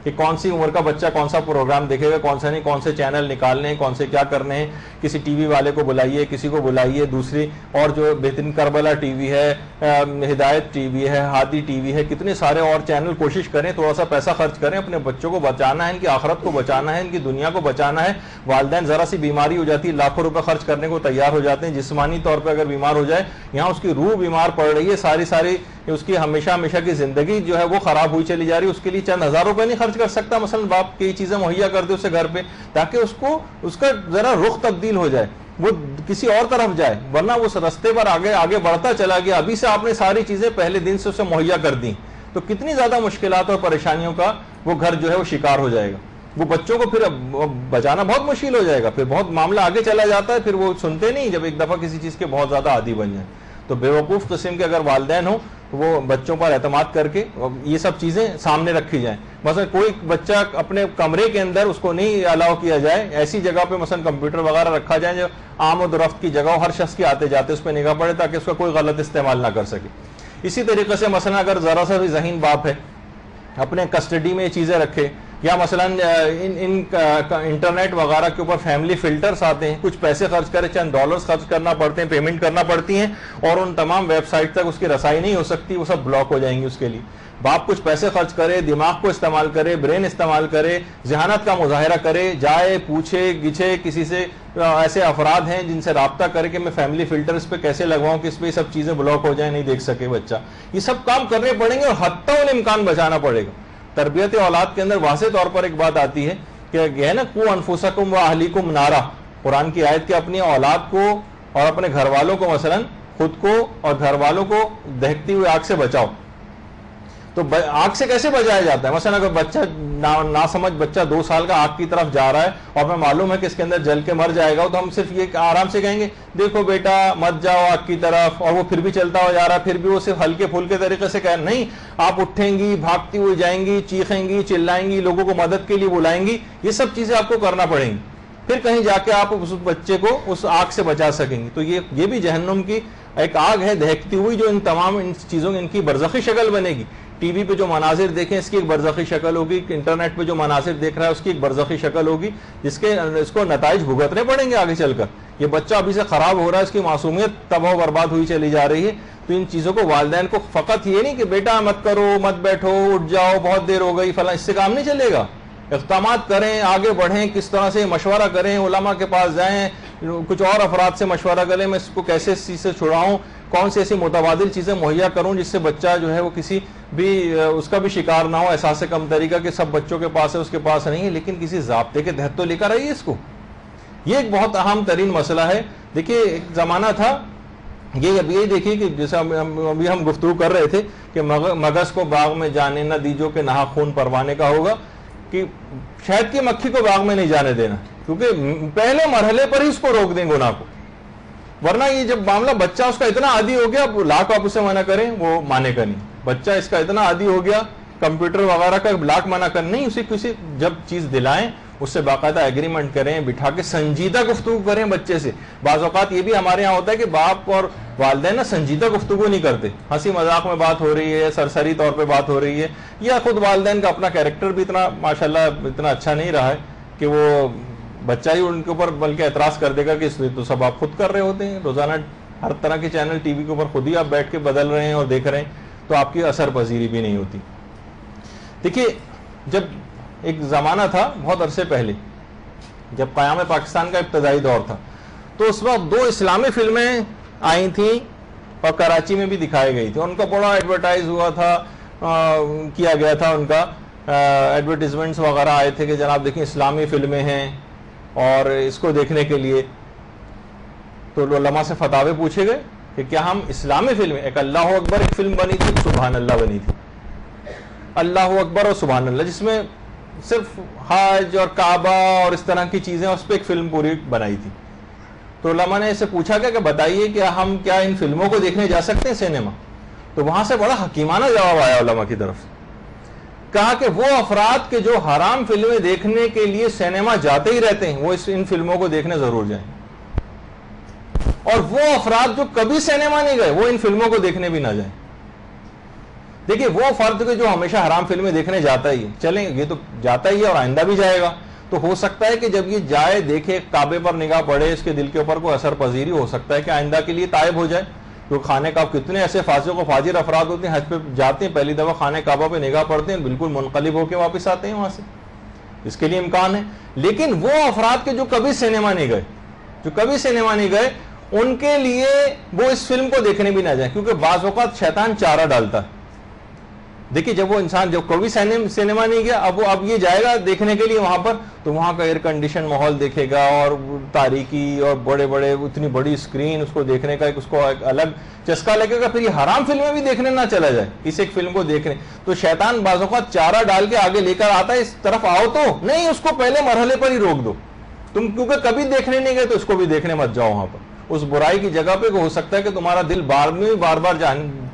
کہ کون سی عمر کا بچہ کون سا پروگرام دیکھے گا کون سا نہیں, کون سے چینل نکالنے ہیں, کون سے کیا کرنے ہیں. کسی ٹی وی والے کو بلائیے, کسی کو بلائیے, دوسری اور جو بہترین کربلا ٹی وی ہے, ہدایت ٹی وی ہے, ہادی ٹی وی ہے, کتنے سارے اور چینل, کوشش کریں تھوڑا سا پیسہ خرچ کریں, اپنے بچوں کو بچانا ہے, ان کی آخرت کو بچانا ہے, ان کی دنیا کو بچانا ہے. والدین ذرا سی بیماری ہو جاتی ہے لاکھوں روپے خرچ کرنے کو تیار ہو جاتے ہیں, جسمانی طور پہ اگر بیمار ہو جائے, یہاں اس کی روح بیمار پڑ رہی ہے, ساری اس کی ہمیشہ کی زندگی جو ہے وہ خراب ہوئی چلی جا رہی ہے, اس کے لیے چند ہزار روپے نہیں خرچ کر سکتا, مثلا باپ کی چیزیں مہیا کر دے اسے گھر پہ, تاکہ اس کا ذرا رخ تبدیل ہو جائے, وہ کسی اور طرف جائے, ورنہ وہ اس رستے پر آگے بڑھتا چلا گیا. ابھی سے آپ نے ساری چیزیں پہلے دن سے اسے مہیا کر دیں تو کتنی زیادہ مشکلات اور پریشانیوں کا وہ گھر جو ہے وہ شکار ہو جائے گا. وہ بچوں کو پھر بچانا بہت مشکل ہو جائے گا, پھر بہت معاملہ آگے چلا جاتا ہے, پھر وہ سنتے نہیں جب ایک دفعہ کسی چیز کے بہت زیادہ عادی بن جائیں. تو بیوقوف قسم کے اگر والدین ہوں وہ بچوں پر اعتماد کر کے یہ سب چیزیں سامنے رکھی جائیں. مثلا کوئی بچہ اپنے کمرے کے اندر اس کو نہیں الاؤ کیا جائے, ایسی جگہ پہ مثلا کمپیوٹر وغیرہ رکھا جائے جو آمد و رفت کی جگہ ہو, ہر شخص کے آتے جاتے اس پہ نگاہ پڑے تاکہ اس کا کوئی غلط استعمال نہ کر سکے. اسی طریقے سے مثلا اگر ذرا سا بھی ذہین باپ ہے اپنے کسٹڈی میں یہ چیزیں رکھے, یا مثلا انٹرنیٹ وغیرہ کے اوپر فیملی فلٹرز آتے ہیں, کچھ پیسے خرچ کرے, چند ڈالرز خرچ کرنا پڑتے ہیں, پیمنٹ کرنا پڑتی ہیں, اور ان تمام ویب سائٹ تک اس کی رسائی نہیں ہو سکتی, وہ سب بلاک ہو جائیں گی. اس کے لیے باپ کچھ پیسے خرچ کرے, دماغ کو استعمال کرے, برین استعمال کرے, ذہانت کا مظاہرہ کرے, جائے پوچھے گچھے کسی سے, ایسے افراد ہیں جن سے رابطہ کرے کہ میں فیملی فلٹر اس پہ کیسے لگواؤں کہ اس پہ یہ سب چیزیں بلاک ہو جائیں, نہیں دیکھ سکے بچہ. یہ سب کام کرنے پڑیں گے اور حتی الامکان بچانا پڑے گا. تربیت اولاد کے اندر واضح طور پر ایک بات آتی ہے کہ یہ ہے نا, قو انفسکم و اہلیکم نارا, قرآن کی آیت کے اپنی اولاد کو اور اپنے گھر والوں کو, مثلا خود کو اور گھر والوں کو دہکتی ہوئی آگ سے بچاؤ. تو آگ سے کیسے بچایا جاتا ہے؟ مثلا اگر بچہ ناسمجھ بچہ 2 سال کا آگ کی طرف جا رہا ہے اور ہمیں معلوم ہے کہ اس کے اندر جل کے مر جائے گا, تو ہم صرف یہ آرام سے کہیں گے دیکھو بیٹا مت جاؤ آگ کی طرف, اور وہ پھر بھی چلتا ہو جا رہا ہے, پھر بھی وہ صرف ہلکے پھلکے طریقے سے کہیں نہیں, آپ اٹھیں گی, بھاگتی ہوئی جائیں گی, چیخیں گی, چلائیں گی, لوگوں کو مدد کے لیے بلائیں گی. یہ سب چیزیں آپ کو کرنا پڑیں گی, پھر کہیں جا کے آپ اس بچے کو اس آگ سے بچا سکیں گے. تو یہ بھی جہنم کی ایک آگ ہے دہکتی ہوئی, جو ان تمام ان چیزوں ان کی برزخی شکل بنے گی. ٹی وی پہ جو مناظر دیکھیں اس کی ایک برزخی شکل ہوگی, انٹرنیٹ پہ جو مناظر دیکھ رہا ہے اس کی ایک برزخی شکل ہوگی, اس کو نتائج بھگتنے پڑیں گے آگے چل کر. یہ بچہ ابھی سے خراب ہو رہا ہے, اس کی معصومیت تباہ و برباد ہوئی چلی جا رہی ہے. تو ان چیزوں کو والدین کو فقط یہ نہیں کہ بیٹا مت کرو, مت بیٹھو, اٹھ جاؤ, بہت دیر ہو گئی فلاں, اس سے کام نہیں چلے گا. اقدامات کریں, آگے بڑھیں, کس طرح سے مشورہ کریں, علماء کے پاس جائیں, کچھ اور افراد سے مشورہ کریں, میں اس کو کیسے اس چیز سے چھڑاؤں, کون سی ایسی متبادل چیزیں مہیا کروں جس سے بچہ جو ہے وہ کسی بھی اس کا بھی شکار نہ ہو احساس کمتری کا کہ سب بچوں کے پاس ہے اس کے پاس نہیں ہے, لیکن کسی ضابطے کے تحت تو لے کر آئیے اس کو. یہ ایک بہت اہم ترین مسئلہ ہے. دیکھیے ایک زمانہ تھا, یہ دیکھیے کہ جیسے ابھی ہم گفتگو کر رہے تھے کہ مگس کو باغ میں جانے نہ دیجو کہ نہا خون پروانے کا ہوگا, کہ شہد کی مکھی کو باغ میں نہیں جانے دینا, کیونکہ پہلے مرحلے پر ہی اس کو روک دیں گناہ کو. ورنہ یہ جب معاملہ بچہ اس کا اتنا عادی ہو گیا, لاکھ آپ اسے منع کریں وہ مانے کا نہیں. بچہ اس کا اتنا عادی ہو گیا کمپیوٹر وغیرہ کا, لاکھ منع کر نہیں, اسے کسی جب چیز دلائیں اس سے باقاعدہ ایگریمنٹ کریں, بٹھا کے سنجیدہ گفتگو کریں بچے سے. بعض اوقات یہ بھی ہمارے یہاں ہوتا ہے کہ باپ اور والدین نا سنجیدہ گفتگو نہیں کرتے, ہنسی مذاق میں بات ہو رہی ہے, سرسری طور پہ بات ہو رہی ہے, یا خود والدین کا اپنا کیریکٹر بھی اتنا ماشاءاللہ اتنا اچھا نہیں رہا ہے کہ وہ بچہ ہی ان کے اوپر بلکہ اعتراض کر دے گا کہ اس لیے تو سب آپ خود کر رہے ہوتے ہیں, روزانہ ہر طرح کے چینل ٹی وی کے اوپر خود ہی آپ بیٹھ کے بدل رہے ہیں اور دیکھ رہے ہیں, تو آپ کی اثر پذیری بھی نہیں ہوتی. دیکھیے جب ایک زمانہ تھا بہت عرصے پہلے, جب قیام پاکستان کا ابتدائی دور تھا, تو اس وقت 2 اسلامی فلمیں آئی تھیں اور کراچی میں بھی دکھائی گئی تھی. ان کا بڑا ایڈورٹائز ہوا تھا, کیا گیا تھا, ان کا ایڈورٹیزمنٹس وغیرہ آئے تھے کہ جناب دیکھیں اسلامی فلمیں ہیں اور اس کو دیکھنے کے لیے. تو علماء سے فتاوے پوچھے گئے کہ کیا ہم اسلامی فلمیں, ایک اللہ اکبر ایک فلم بنی تھی, سبحان اللہ بنی تھی, اللہ اکبر اور سبحان اللہ, جس میں صرف حج اور کعبہ اور اس طرح کی چیزیں، اس پہ ایک فلم پوری بنائی تھی. تو علماء نے اسے پوچھا کہ بتائیے کہ ہم کیا ان فلموں کو دیکھنے جا سکتے ہیں سینما؟ تو وہاں سے بڑا حکیمانہ جواب آیا علماء کی طرف سے. کہا کہ وہ افراد کے جو حرام فلمیں دیکھنے کے لیے سینما جاتے ہی رہتے ہیں وہ ان فلموں کو دیکھنے ضرور جائیں، اور وہ افراد جو کبھی سینما نہیں گئے وہ ان فلموں کو دیکھنے بھی نہ جائیں. دیکھیے وہ فرد جو ہمیشہ حرام فلمیں دیکھنے جاتا ہی ہے، چلیں یہ تو جاتا ہی ہے اور آئندہ بھی جائے گا، تو ہو سکتا ہے کہ جب یہ جائے دیکھے کعبے پر نگاہ پڑے اس کے دل کے اوپر کوئی اثر پذیری ہو سکتا ہے کہ آئندہ کے لیے تائب ہو جائے. تو خانہ کعبہ کتنے ایسے فاسق و فاجر افراد ہوتے ہیں، حج پہ جاتے ہیں پہلی دفعہ خانہ کعبہ پہ نگاہ پڑتے ہیں بالکل منقلب ہو کے واپس آتے ہیں وہاں سے، اس کے لیے امکان ہے. لیکن وہ افراد کے جو کبھی سینما نہیں گئے ان کے لیے وہ اس فلم کو دیکھنے بھی نہ جائیں، کیونکہ بعض اوقات شیطان چارہ ڈالتا ہے. دیکھیے جب وہ انسان جب کبھی سینما نہیں گیا اب یہ جائے گا دیکھنے کے لیے وہاں پر، تو وہاں کا ایئر کنڈیشن ماحول دیکھے گا اور تاریکی اور بڑے بڑے اتنی بڑی اسکرین، اس کو دیکھنے کا اس کو ایک الگ چسکا لگے گا. پھر یہ حرام فلمیں بھی دیکھنے نہ چلا جائے اس ایک فلم کو دیکھنے. تو شیطان بعض اوقات چارہ ڈال کے آگے لے کر آتا ہے اس طرف آؤ، تو نہیں اس کو پہلے مرحلے پر ہی روک دو. تم کیونکہ کبھی دیکھنے نہیں گئے تو اس کو بھی دیکھنے مت جاؤ وہاں پر اس برائی کی جگہ پہ. ہو سکتا ہے کہ تمہارا دل بار بار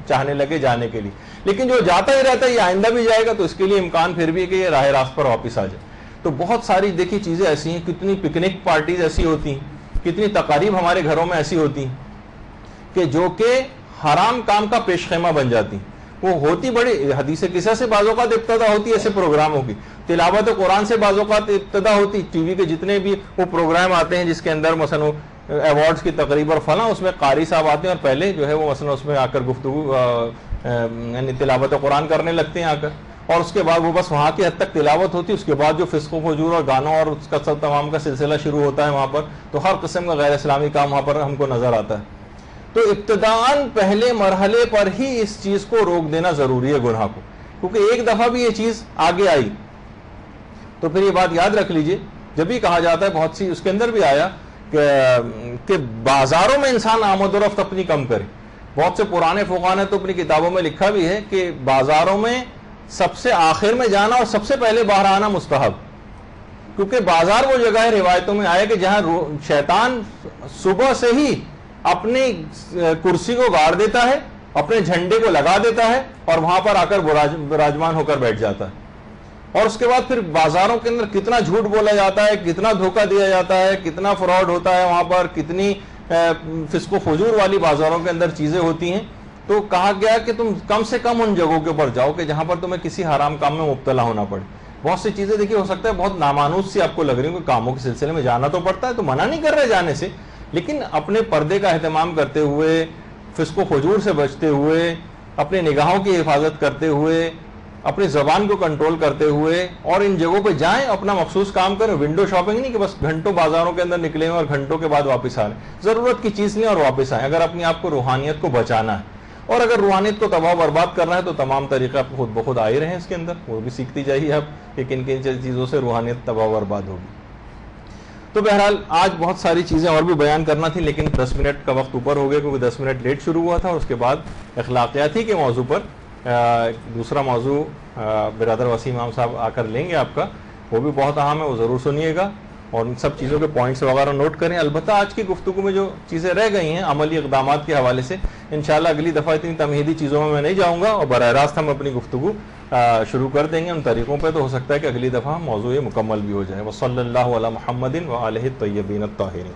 چاہنے لگے جانے کے لیے، لیکن جو جاتا ہی رہتا ہے یہ آئندہ بھی جائے گا، تو اس کے لیے امکان پھر بھی ہے کہ یہ راہ راست پر واپس آ جائے. تو بہت ساری دیکھیے چیزیں ایسی ہیں، کتنی پکنک پارٹیز ایسی ہوتی ہیں، کتنی تقاریب ہمارے گھروں میں ایسی ہوتی ہیں کہ جو کہ حرام کام کا پیش خیمہ بن جاتی. وہ ہوتی بڑی حدیث قصہ سے بعض اوقات ابتدا ہوتی ایسے پروگراموں کی، تلاوت قرآن سے بعض اوقات ابتدا ہوتی. ٹی وی کے جتنے بھی وہ پروگرام آتے ہیں جس کے اندر مثلا ایوارڈز کی تقریب اور فلاں، اس میں قاری صاحب آتے ہیں اور پہلے جو ہے وہ مثلا اس میں آ کر گفتگو یعنی تلاوت قرآن کرنے لگتے ہیں آ کر، اور اس کے بعد وہ بس وہاں کی حد تک تلاوت ہوتی ہے. اس کے بعد جو فسق و فجور اور گانوں اور اس کا سب تمام کا سلسلہ شروع ہوتا ہے وہاں پر، تو ہر قسم کا غیر اسلامی کام وہاں پر ہم کو نظر آتا ہے. تو ابتداً پہلے مرحلے پر ہی اس چیز کو روک دینا ضروری ہے گناہ کو، کیونکہ ایک دفعہ بھی یہ چیز آگے آئی تو پھر یہ بات یاد رکھ لیجئے. جب بھی کہا جاتا ہے بہت سی اس کے اندر بھی آیا کہ بازاروں میں انسان آمد و رفت اپنی کم کرے. بہت سے پرانے فقہاء نے تو اپنی کتابوں میں لکھا بھی ہے کہ بازاروں میں سب سے آخر میں جانا اور سب سے پہلے باہر آنا مستحب، کیونکہ بازار وہ جگہ ہے روایتوں میں آیا کہ جہاں شیطان صبح سے ہی اپنی کرسی کو گاڑ دیتا ہے، اپنے جھنڈے کو لگا دیتا ہے اور وہاں پر آ کر براجمان ہو کر بیٹھ جاتا ہے. اور اس کے بعد پھر بازاروں کے اندر کتنا جھوٹ بولا جاتا ہے، کتنا دھوکہ دیا جاتا ہے، کتنا فراڈ ہوتا ہے وہاں پر، کتنی فسق و فجور والی بازاروں کے اندر چیزیں ہوتی ہیں. تو کہا گیا کہ تم کم سے کم ان جگہوں کے اوپر جاؤ کہ جہاں پر تمہیں کسی حرام کام میں مبتلا ہونا پڑے. بہت سی چیزیں دیکھیے ہو سکتا ہے بہت نامانوس سی آپ کو لگ رہی ہیں کہ کاموں کے سلسلے میں جانا تو پڑتا ہے، تو منع نہیں کر رہے جانے سے، لیکن اپنے پردے کا اہتمام کرتے ہوئے، فسق و فجور سے بچتے ہوئے، اپنے نگاہوں کی حفاظت کرتے ہوئے، اپنی زبان کو کنٹرول کرتے ہوئے، اور ان جگہوں پہ جائیں، اپنا مخصوص کام کریں. ونڈو شاپنگ نہیں کہ بس گھنٹوں بازاروں کے اندر نکلے ہوئے اور گھنٹوں کے بعد واپس آ رہے ہیں. ضرورت کی چیز نہیں اور واپس آئیں. اگر اپنے آپ کو روحانیت کو بچانا ہے اور اگر روحانیت کو تباہ برباد کرنا ہے تو تمام طریقے آپ خود بخود آ ہی رہے ہیں اس کے اندر، وہ بھی سیکھتی جائیے آپ کہ کن کن چیزوں سے روحانیت تباہ برباد ہوگی. تو بہرحال آج بہت ساری چیزیں اور بھی بیان کرنا تھی، لیکن 10 منٹ کا وقت اوپر ہو گیا کیونکہ 10 منٹ لیٹ شروع ہوا تھا. اور اس کے بعد اخلاقیاتی کے موضوع پر دوسرا موضوع برادر وسیم امام صاحب آ کر لیں گے آپ کا، وہ بھی بہت اہم ہے، وہ ضرور سنیے گا اور ان سب چیزوں کے پوائنٹس وغیرہ نوٹ کریں. البتہ آج کی گفتگو میں جو چیزیں رہ گئی ہیں عملی اقدامات کے حوالے سے، انشاءاللہ اگلی دفعہ اتنی تمہیدی چیزوں میں نہیں جاؤں گا اور براہ راست ہم اپنی گفتگو شروع کر دیں گے ان طریقوں پہ. تو ہو سکتا ہے کہ اگلی دفعہ موضوع یہ مکمل بھی ہو جائے. وصلی اللہ علی محمد وآلہ الطیبین الطاہرین.